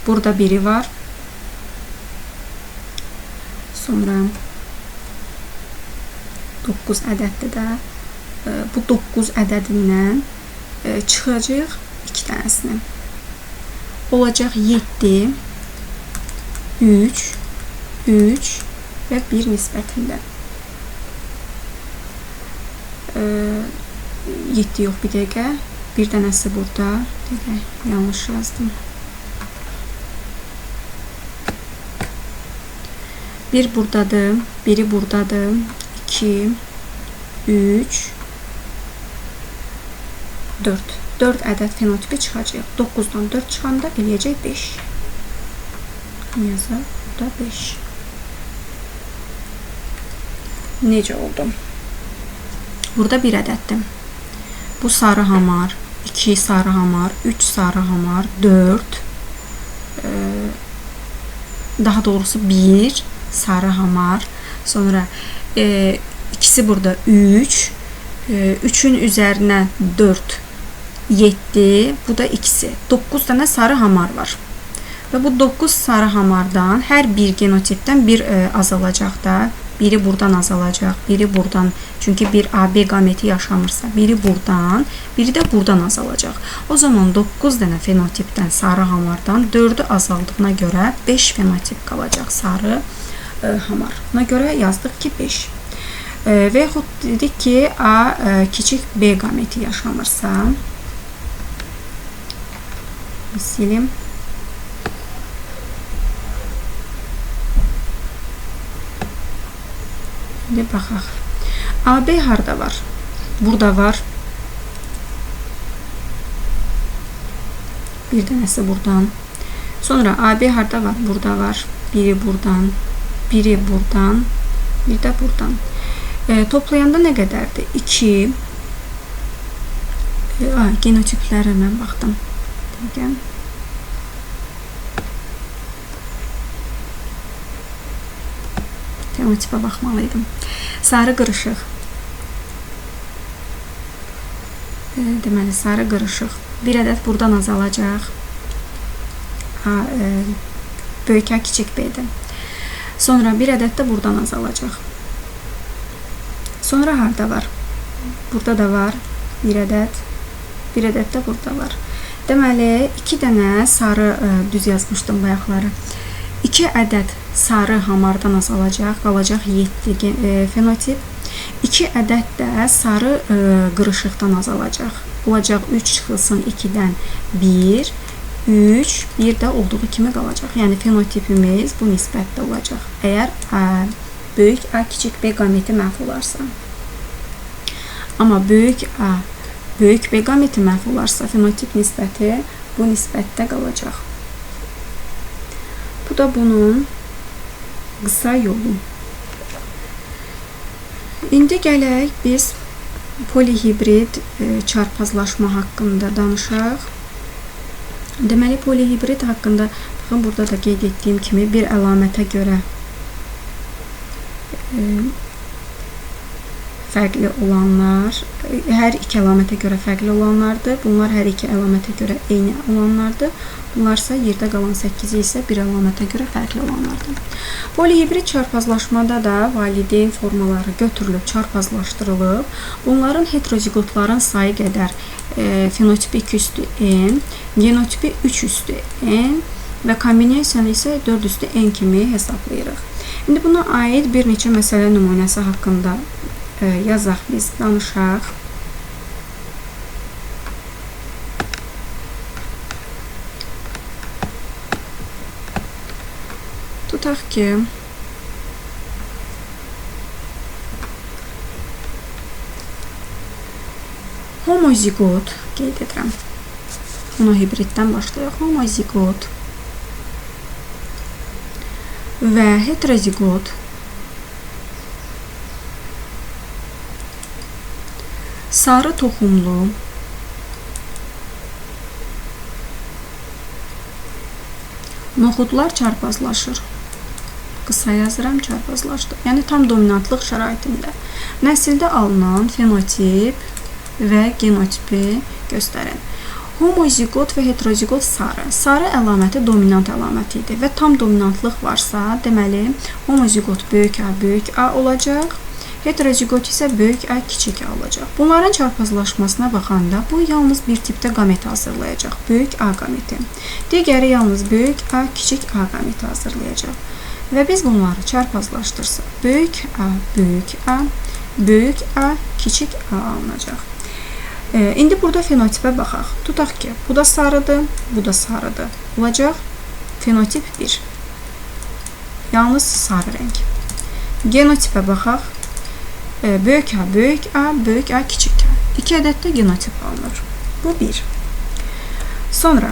Burada biri var. Sonra 9 ədəddir də. Bu 9 ədədindən çıxacaq 2 dənəsini. Olacaq 7, 3 və 1 nisbətində. 7 yox, bir dəqiqə. Bir dənəsi burada. Yanlış yazdım. Bir buradadır, biri buradadır. 2, 3, 4. 4 ədəd fenotipi çıxacaq. 9-dan 4 çıxanda eləyəcək 5. Yazaq, burada 5. Necə oldu? Burada bir ədəddir. Bu sarı hamar, 2 sarı hamar, 3 sarı hamar, 4, daha doğrusu 1 sarı hamar, sonra ikisi burada 3, 3'ün üzərinə 4, 7, bu da ikisi. 9 dənə sarı hamar var. Və bu 9 sarı hamardan hər bir genotipdən bir azalacaq da. Biri buradan azalacaq, biri buradan. Çünki bir AB qameti yaşamırsa, biri buradan, biri də buradan azalacaq. O zaman 9 dənə fenotipdən sarı hamardan 4'ü azaldığına görə 5 fenotip qalacaq sarı hamar. Buna görə yazdıq ki 5. Və yaxud dedik ki A kiçik B qameti yaşamırsa, silim. Şimdi baxaq. AB harda var? Burada var. Bir dənəsi buradan. Sonra AB harda var? Burada var. Biri buradan, biri buradan, bir də buradan. Toplayanda nə qədərdir? 2. Genotiplərə mən baxdım. Dəqiqən. Fenotipə baxmalıydım. Sarı qırışıq. Deməli, sarı qırışıq. Bir ədəd buradan azalacaq. Böyük A, kiçik B'dir. Sonra bir ədəd də buradan azalacaq. Sonra harda var? Burada da var. Bir ədəd. Bir ədəd də burada var. Deməli, 2 dənə sarı düz yazmışdım bayaqları. 2 ədəd sarı hamardan azalacaq, qalacaq 7 fenotip. 2 ədəd də sarı qırışıqdan azalacaq. Olacaq 3 çıxılsın 2-dən 1, 3, bir də olduğu kimi qalacaq. Yəni fenotipimiz bu nisbətdə olacaq. Əgər böyük A, kiçik B qameti məhv olarsa. Amma böyük A, böyük B qameti məhv olarsa, fenotip nisbəti bu nisbətdə qalacaq. Bu da bunun qısa yolu. İndi gələk biz polihibrid çarpazlaşma haqqında danışaq. Deməli, polihibrid haqqında baxın, burada da qeyd etdiyim kimi bir əlamətə görə fərqli olanlar, hər iki əlamətə görə fərqli olanlardır. Bunlar hər iki əlamətə görə eyni olanlardır. Bunlarsa yerdə qalan 8-i isə bir əlamətə görə fərqli olanlardır. Polihibrid çarpazlaşmada da valideyn formaları götürülüb, çarpazlaşdırılıb. Bunların heterozigotların sayı qədər fenotipi 2 üstü n, genotipi 3 üstü n və kombinasiyanı isə 4 üstü n kimi hesablayırıq. İndi buna aid bir neçə məsələ nümunəsi haqqında yazaq, biz danışaq. tutaq ki, homozigot qeyd edirəm. Monohibriddən başlayaq. Homozigot və heterozigot sarı toxumlu noxudlar çarpazlaşır. Qısa yazıram, çarpazlaşdı. Yəni, tam dominantlıq şəraitində nəsildə alınan fenotip və genotipi göstərin. Homozigot və heterozigot sarı. Sarı əlaməti dominant əlaməti idi və tam dominantlıq varsa, deməli, homozigot böyük A, böyük A olacaq. Heterozigot isə böyük A, kiçik A olacaq. Bunların çarpazlaşmasına baxanda bu yalnız bir tipdə qamet hazırlayacaq. Böyük A qameti. Digəri yalnız böyük A, kiçik A qameti hazırlayacaq. Və biz bunları çarpazlaşdırsaq, böyük A, böyük A, böyük A, kiçik A alınacaq. İndi burada fenotipə baxaq. Tutaq ki, bu da sarıdır, bu da sarıdır. Olacaq fenotip 1. Yalnız sarı rəng. Genotipə baxaq. Böyük A, böyük A, böyük A, kiçik A. 2 ədəddə genotip alınır. Bu 1. Sonra,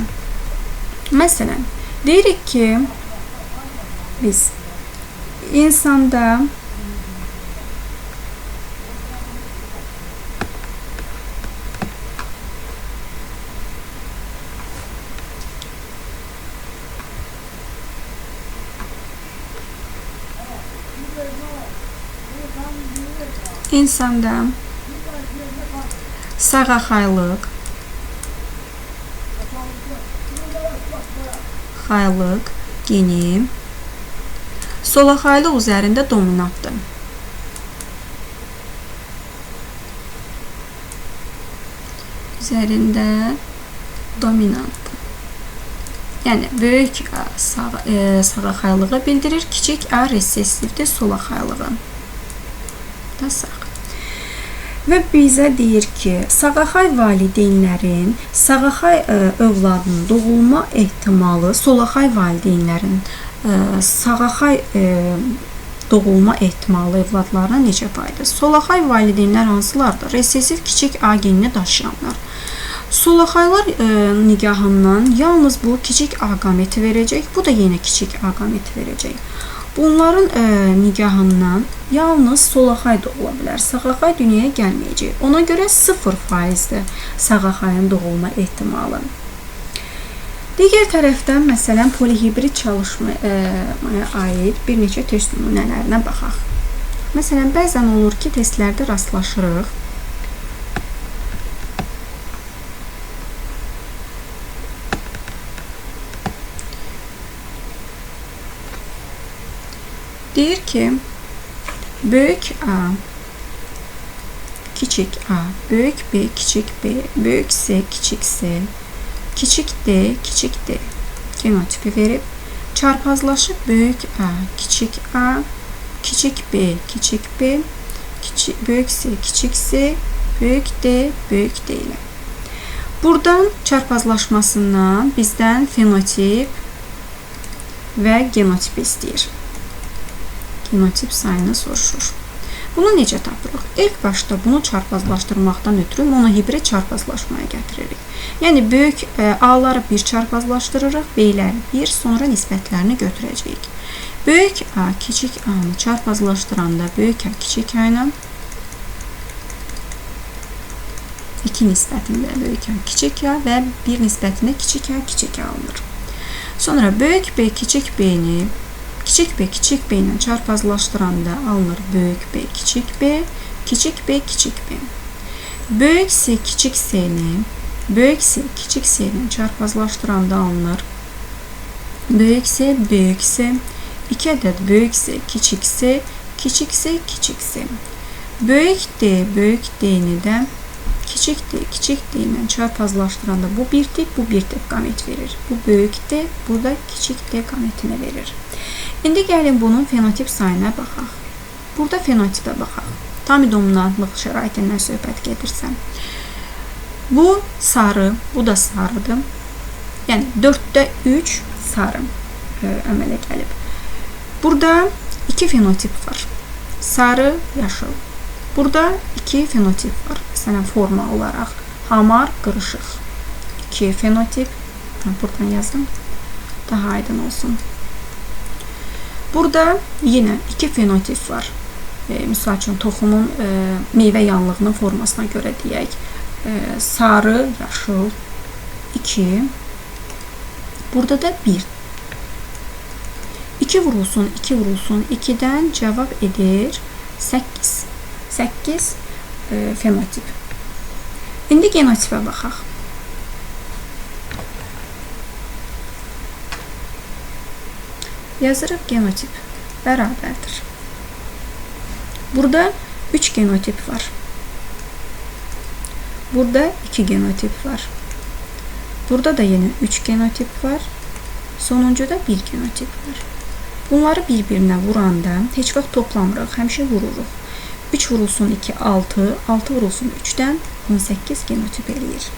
məsələn, deyirik ki, biz insanda sağaxaylıq, xaylıq geni solaxaylıq üzərində dominantdır. Üzərində dominantdır. Yəni, böyük A sağaxaylığı bildirir, kiçik A resessivdir solaxaylığı. Da sağ. Və bizə deyir ki, sağaxay valideynlərin sağaxay övladının doğulma ehtimalı solaxay valideynlərin sağaxay doğulma ehtimalı övladlarına necə paydır? Solaxay valideynlər hansılardır? Resessiv kiçik A genini daşıyanlar. Solaxaylar nigahından yalnız bu kiçik A qameti verəcək, bu da yenə kiçik A qameti verəcək. Bunların nigahından yalnız solaxay doğula bilər. Sağaxay dünyaya gəlməyəcək. Ona görə 0%-dir sağaxayın doğulma ehtimalı. Digər tərəfdən, məsələn, polihibrid çalışmaya aid bir neçə test nümunələrinə baxaq. Məsələn, bəzən olur ki, testlərdə rastlaşırıq. Deyir ki, böyük A, kiçik A, böyük B, kiçik B, böyük S, kiçik S, kiçik D, kiçik D genotipi verib, çarpazlaşıb böyük A, kiçik A, kiçik B, kiçik B, böyük S, kiçik S, böyük D, böyük D ilə. Buradan çarpazlaşmasından bizdən fenotip və genotip istəyir. Genotip sayını soruşur. Bunu necə tapırıq? İlk başda bunu çarpazlaşdırmaqdan ötürü monohibrid çarpazlaşmaya gətiririk. Yəni, böyük A-ları 1 çarpazlaşdırırıq, B-ləri 1, sonra nisbətlərini götürəcəyik. Böyük A, kiçik A-nı çarpazlaşdıranda böyük A, kiçik A ilə 2 nisbətində böyük A, kiçik A və 1 nisbətində kiçik A, kiçik A alınır. Sonra böyük B, kiçik B-ni kiçik B, kiçik B ilə çarpazlaşdıranda alınır böyük B, kiçik B, kiçik B, kiçik B. Böyük S, kiçik S-ni böyük S, kiçik S ilə çarpazlaşdıranda alınır böyük S, böyük S, 2 ədəd böyük S, kiçik S, kiçik S, kiçik S. Böyük D, böyük D-ni də kiçik D, kiçik D ilə çarpazlaşdıranda bu bir tip, bu bir tip qamet verir. Bu böyük D, bu da kiçik D qametini verir. İndi gəlin bunun fenotip sayına baxaq. Burada fenotipə baxaq. Tam dominantlıq şəraitindən söhbət gedirsən. Bu sarı, bu da sarıdır. Yəni 4-də 3 sarı əmələ gəlib. Burada iki fenotip var. Sarı, yaşıl. Burada iki fenotip var. Məsələn, forma olaraq hamar, qırışıq. İki fenotip. Buradan yazdım. Daha aydın olsun. Burada yine iki fenotip var. Misal üçün, toxumun meyvə yanlığının formasına görə deyək. Sarı, yaşıl, 2. Burada da 1. 2 vurulsun, 2 vurulsun. 2-dən cavab edir 8. 8 fenotip. İndi genotipə baxaq. Yazırıq genotip bərabərdir. Burada 3 genotip var. Burada 2 genotip var. Burada da yine 3 genotip var. Sonuncuda 1 genotip var. Bunları bir-birinə vuranda heç vaxt toplamırıq, həmişə vururuq. 3 vurulsun 2, 6, 6 vurulsun 3-dən 18 genotip eləyir.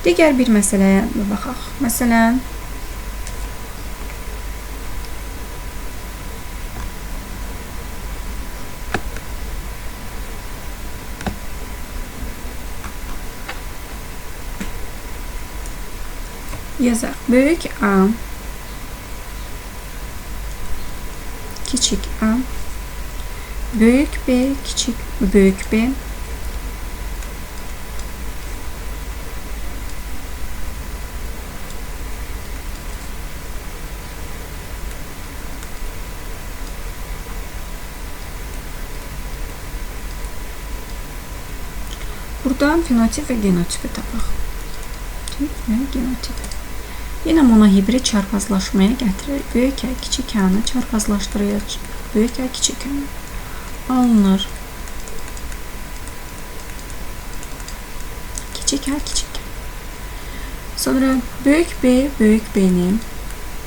Digər bir məsələyə baxaq. Məsələn, yazaq. Böyük A, kiçik A, büyük B, küçük büyük B, buradan fenotip ve genotipi tapaq. Tip ve genotip. Yine monohibrid çarpazlaşmaya getirir. Büyük A, küçük A'nı çarpazlaştırıyor. Büyük A, küçük A alınır. Küçük A, küçük A. Sonra büyük B, büyük B'ni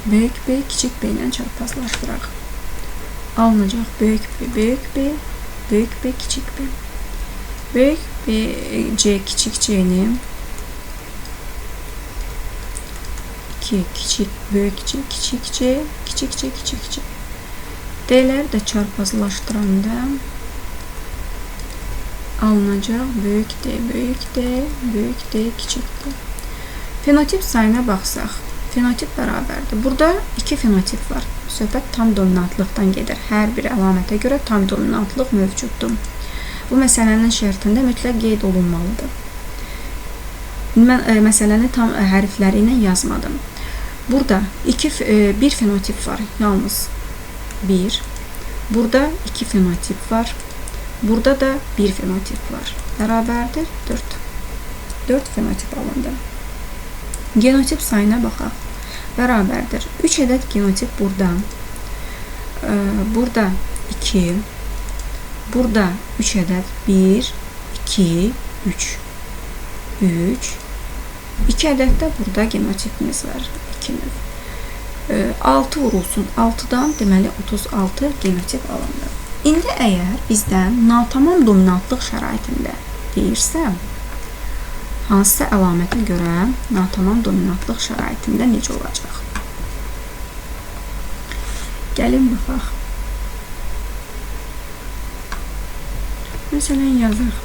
büyük B, küçük B ile çarpazlaştıraq. Alınacaq büyük B, büyük B, büyük B, küçük B. Büyük B, C, küçük C'ni 2, küçük, büyük C, küçük C, küçük C, küçük C. D'ler de çarpazlaştıranda alınacaq büyük D, büyük D, büyük D, küçük D. Fenotip sayına baxsaq, fenotip bərabərdir. Burada 2 fenotip var. Söhbət tam dominantlıqdan gedir. Hər bir əlamətə görə tam dominantlıq mövcuddur. Bu məsələnin şərtində mütləq qeyd olunmalıdır. Mən məsələni tam hərfləri ilə yazmadım. Burada bir fenotip var, yalnız 1. Burada 2 fenotip var. Burada da 1 fenotip var. Bərabərdir 4. 4 fenotip alındı. Genotip sayına baxaq. Bərabərdir. 3 ədəd genotip burada. Burada 2. Burada 3 ədəd 1, 2, 3. 3. 2 ədəd də burada genotipimiz var. 2 növ. 6 vurulsun 6-dan deməli 36 genotip alındı. İndi əgər bizdən natamam dominantlıq şəraitində deyirsə, hansısa əlamətə görə natamam dominantlıq şəraitində necə olacaq? Gəlin baxaq. Məsələn, yazaq.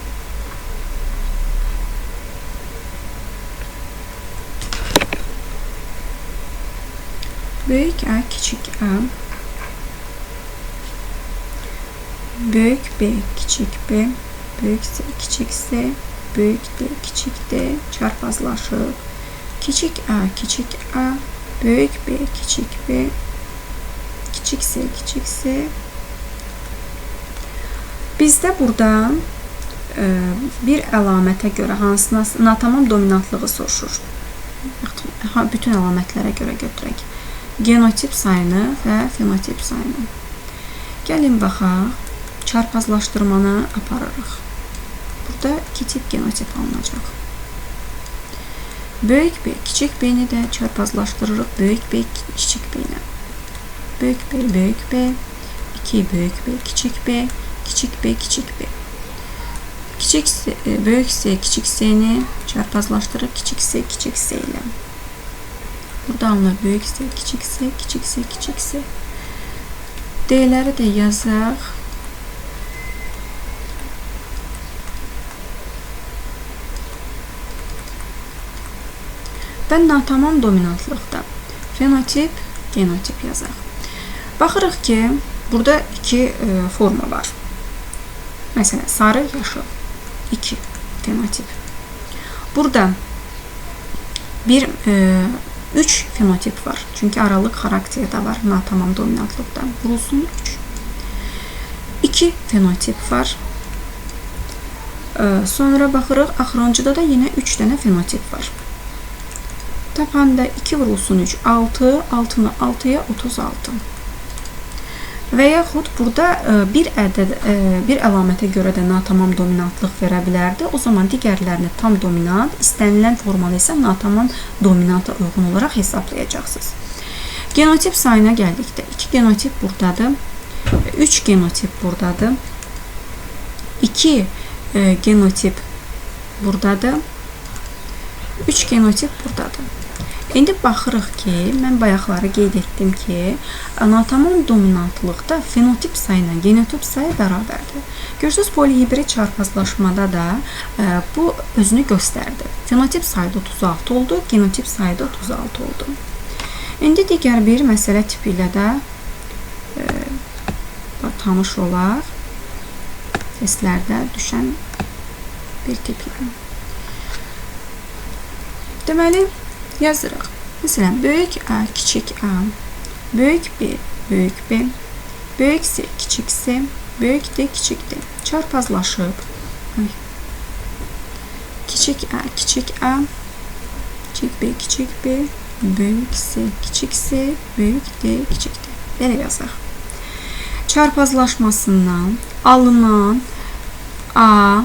Büyük A, küçük A, büyük B, küçük B, büyük C, küçük C, büyük D, küçük D çarpazlaşır. Küçük A, küçük A, büyük B, küçük B, küçük C, küçük C. Bizdə burada bir əlamətə görə hansına natamam dominantlığı soruşur. Bütün əlamətlərə görə götürək. Genotip sayını və fenotip sayını. Gəlin baxaq. Çarpazlaşdırmanı aparırıq. Burada 2 tip genotip alınacaq. Böyük B, küçük B'ni də çarpazlaşdırırıq. Böyük B, küçük B ilə. Böyük B, böyük B, 2 böyük B, küçük B, küçük B, küçük B. Küçük C, böyük C, küçük C'ni çarpazlaşdırırıq. Küçük C, küçük C ilə. Burada alınır büyük C, küçük C, küçük C, küçük C. D-ləri də yazaq. Və natamam dominantlıqda fenotip, genotip yazaq. Baxırıq ki, burada iki forma var. Məsələn, sarı, yaşıl. 2 fenotip. Burada 3 fenotip var. Çünki aralıq xarakterdə var natamam dominantlıqda. Vurulsun 3. 2 fenotip var. Sonra baxırıq, axırıncıda da yenə 3 dənə fenotip var. Tapanda 2 vurulsun 3, 6, 6-nı 6-ya 36. Və yaxud burada bir əlamətə görə də natamam dominantlıq verə bilərdi. O zaman digərlərini tam dominant, istənilən formalı isə natamam dominanta uyğun olaraq hesablayacaqsınız. Genotip sayına gəldikdə 2 genotip buradadır, 3 genotip buradadır, 2 genotip buradadır, 3 genotip buradadır. İndi baxırıq ki, mən bayaqları qeyd etdim ki, natamam dominantlıqda fenotip sayı ilə genotip sayı bərabərdir. Görürsünüz, polihibrid çarpazlaşmada da bu özünü göstərdi. Fenotip sayı da 36 oldu, genotip sayı da 36 oldu. İndi digər bir məsələ tipi ilə də tanış olaq. Testlərdə düşən bir tiplə. Deməli, yazırıq. Məsələn, böyük A, kiçik A, böyük B, böyük B, böyük C, kiçik C, böyük D, kiçik D. Çarpazlaşıb. Kiçik A, kiçik A, kiçik B, kiçik B, böyük C, kiçik C, böyük D, kiçik D. Belə yazaq. Çarpazlaşmasından alınan A,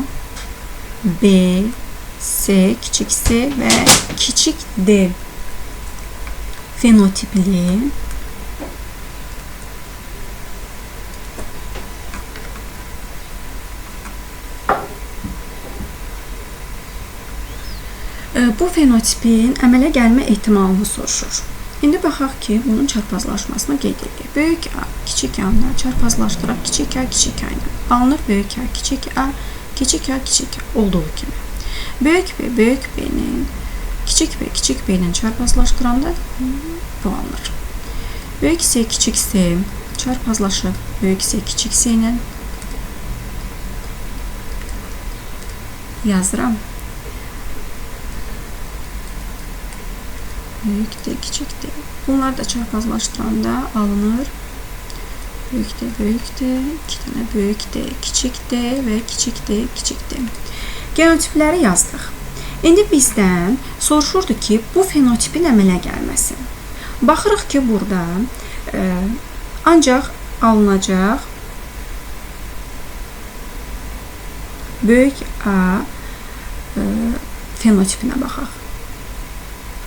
B, C, kiçik C və kiçik D fenotipli bu fenotipin əmələ gəlmə ehtimalını soruşur. İndi baxaq ki, bunun çarpazlaşmasına qeyd edirik. Böyük A, kiçik A ilə çarpazlaşdıraq kiçik A, kiçik A ilə. Alınır böyük A, kiçik A, kiçik A, kiçik A olduğu kimi. Böyük B, böyük B-nin kiçik B ilə çarpazlaşdıranda bu alınır. Böyük C, kiçik C çarpazlaşıb böyük C, kiçik C ilə yazıram. Böyük D, kiçik D. Bunlar da çarpazlaşdıranda alınır. Böyük D, böyük D, 2 dənə böyük D, kiçik D və kiçik D, kiçik D. Genotipləri yazdıq. İndi bizdən soruşurdu ki, bu fenotipin əmələ gəlməsi. Baxırıq ki, burada ancaq alınacaq böyük A fenotipinə baxaq.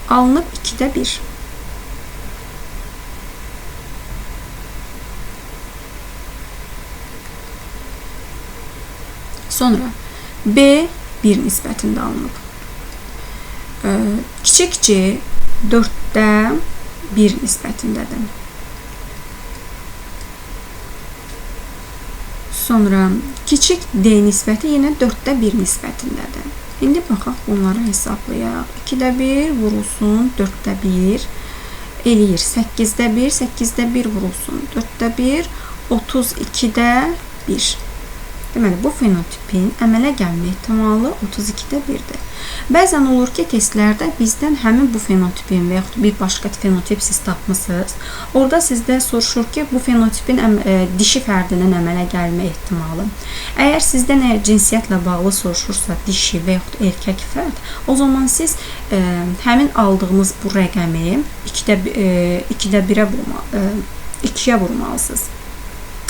Alınıb 2-də 1. Sonra B 1 nisbətində alınıb. Kiçik C 4-də 1 nisbətindədir. Sonra kiçik D nisbəti yenə 4-də 1 nisbətindədir. İndi baxaq bunları hesablayaq. 2-də 1 vurulsun 4-də 1 eləyir. 8-də 1, 8-də 1 vurulsun 4-də 1, 32-də 1. Deməli, bu fenotipin əmələ gəlmə ehtimalı 32-də 1-dir. Bəzən olur ki, testlərdə bizdən həmin bu fenotipin və yaxud bir başqa fenotip siz tapmısınız. Orada sizdə soruşur ki, bu fenotipin dişi fərdinin əmələ gəlmə ehtimalı. Əgər sizdən cinsiyyətlə bağlı soruşursa dişi və yaxud erkək fərd, o zaman siz həmin aldığınız bu rəqəmi 2-də 1-ə vurmalısınız.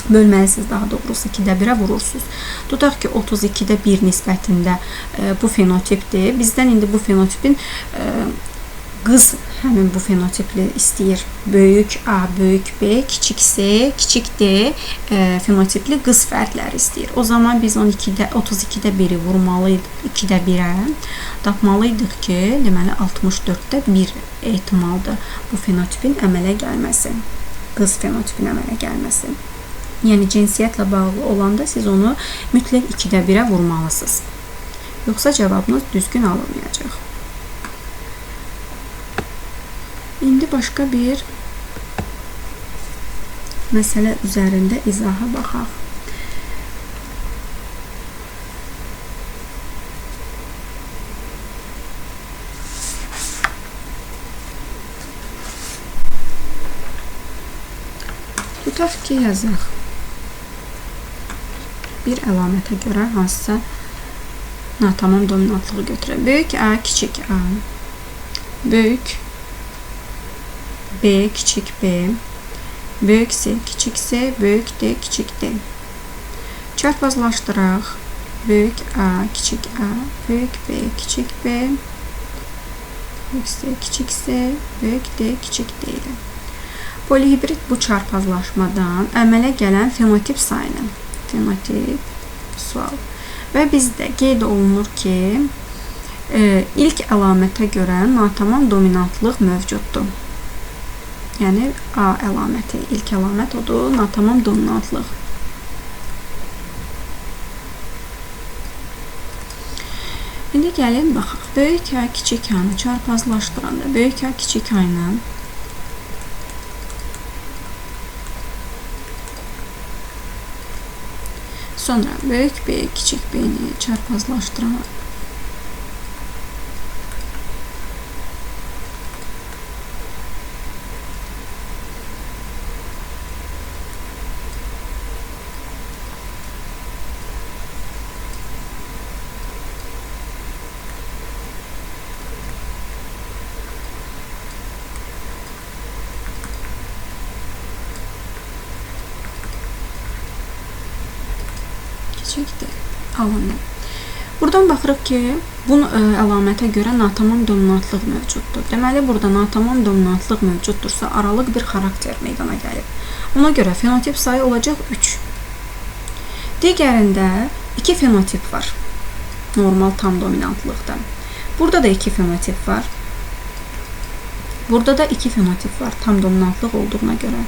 Bölməlisiniz, daha doğrusu 2-də 1-ə vurursunuz. Tutaq ki, 32-də 1 nisbətində bu fenotipdir. Bizdən indi bu fenotipin qız həmin bu fenotipli istəyir. Böyük A, böyük B, kiçik C, kiçik D fenotipli qız fərdləri istəyir. O zaman biz 32-də 1-i vurmalıydıq 2-də 1-ə. Tapmalıydıq ki, deməli 64-də 1 ehtimaldır bu fenotipin əmələ gəlməsi. Qız fenotipin əmələ gəlməsi. yəni cinsiyyətlə bağlı olanda siz onu mütləq 2-də 1-ə vurmalısınız. Yoxsa cavabınız düzgün alınmayacaq. İndi başqa bir məsələ üzərində izaha baxaq. Tutaq ki, yazaq. Bir əlamətə görə hansısa natamam dominantlığı götürək. Böyük A, kiçik A. Böyük B, kiçik B. Böyük C, kiçik C. Böyük D, kiçik D. Çarpazlaşdıraq. Böyük A, kiçik A. Böyük B, kiçik B. Böyük C, kiçik C. Böyük D, kiçik D ilə. Polihibrid bu çarpazlaşmadan əmələ gələn fenotip sayını. Fenotip sual. Və bizdə qeyd olunur ki, ilk əlamətə görə natamam dominantlıq mövcuddur. Yəni A əlaməti, ilk əlamət odur, natamam dominantlıq. İndi gəlin baxaq. Böyük A, kiçik A-nı çarpazlaşdıranda böyük A, kiçik A ilə sonra böyük B, kiçik B-ni çarpazlaşdıraq. Kiçikdir. Alındı. Buradan baxırıq ki, bu əlamətə görə natamam dominantlıq mövcuddur. Deməli, burada natamam dominantlıq mövcuddursa, aralıq bir xarakter meydana gəlib. Ona görə fenotip sayı olacaq 3. Digərində 2 fenotip var. Normal tam dominantlıqda. Burada da 2 fenotip var. Burada da 2 fenotip var tam dominantlıq olduğuna görə.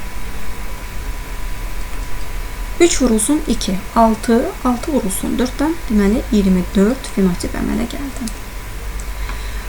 3 vurulsun 2, 6 vurulsun 4-dən, deməli 24 fenotip əmələ gəldi.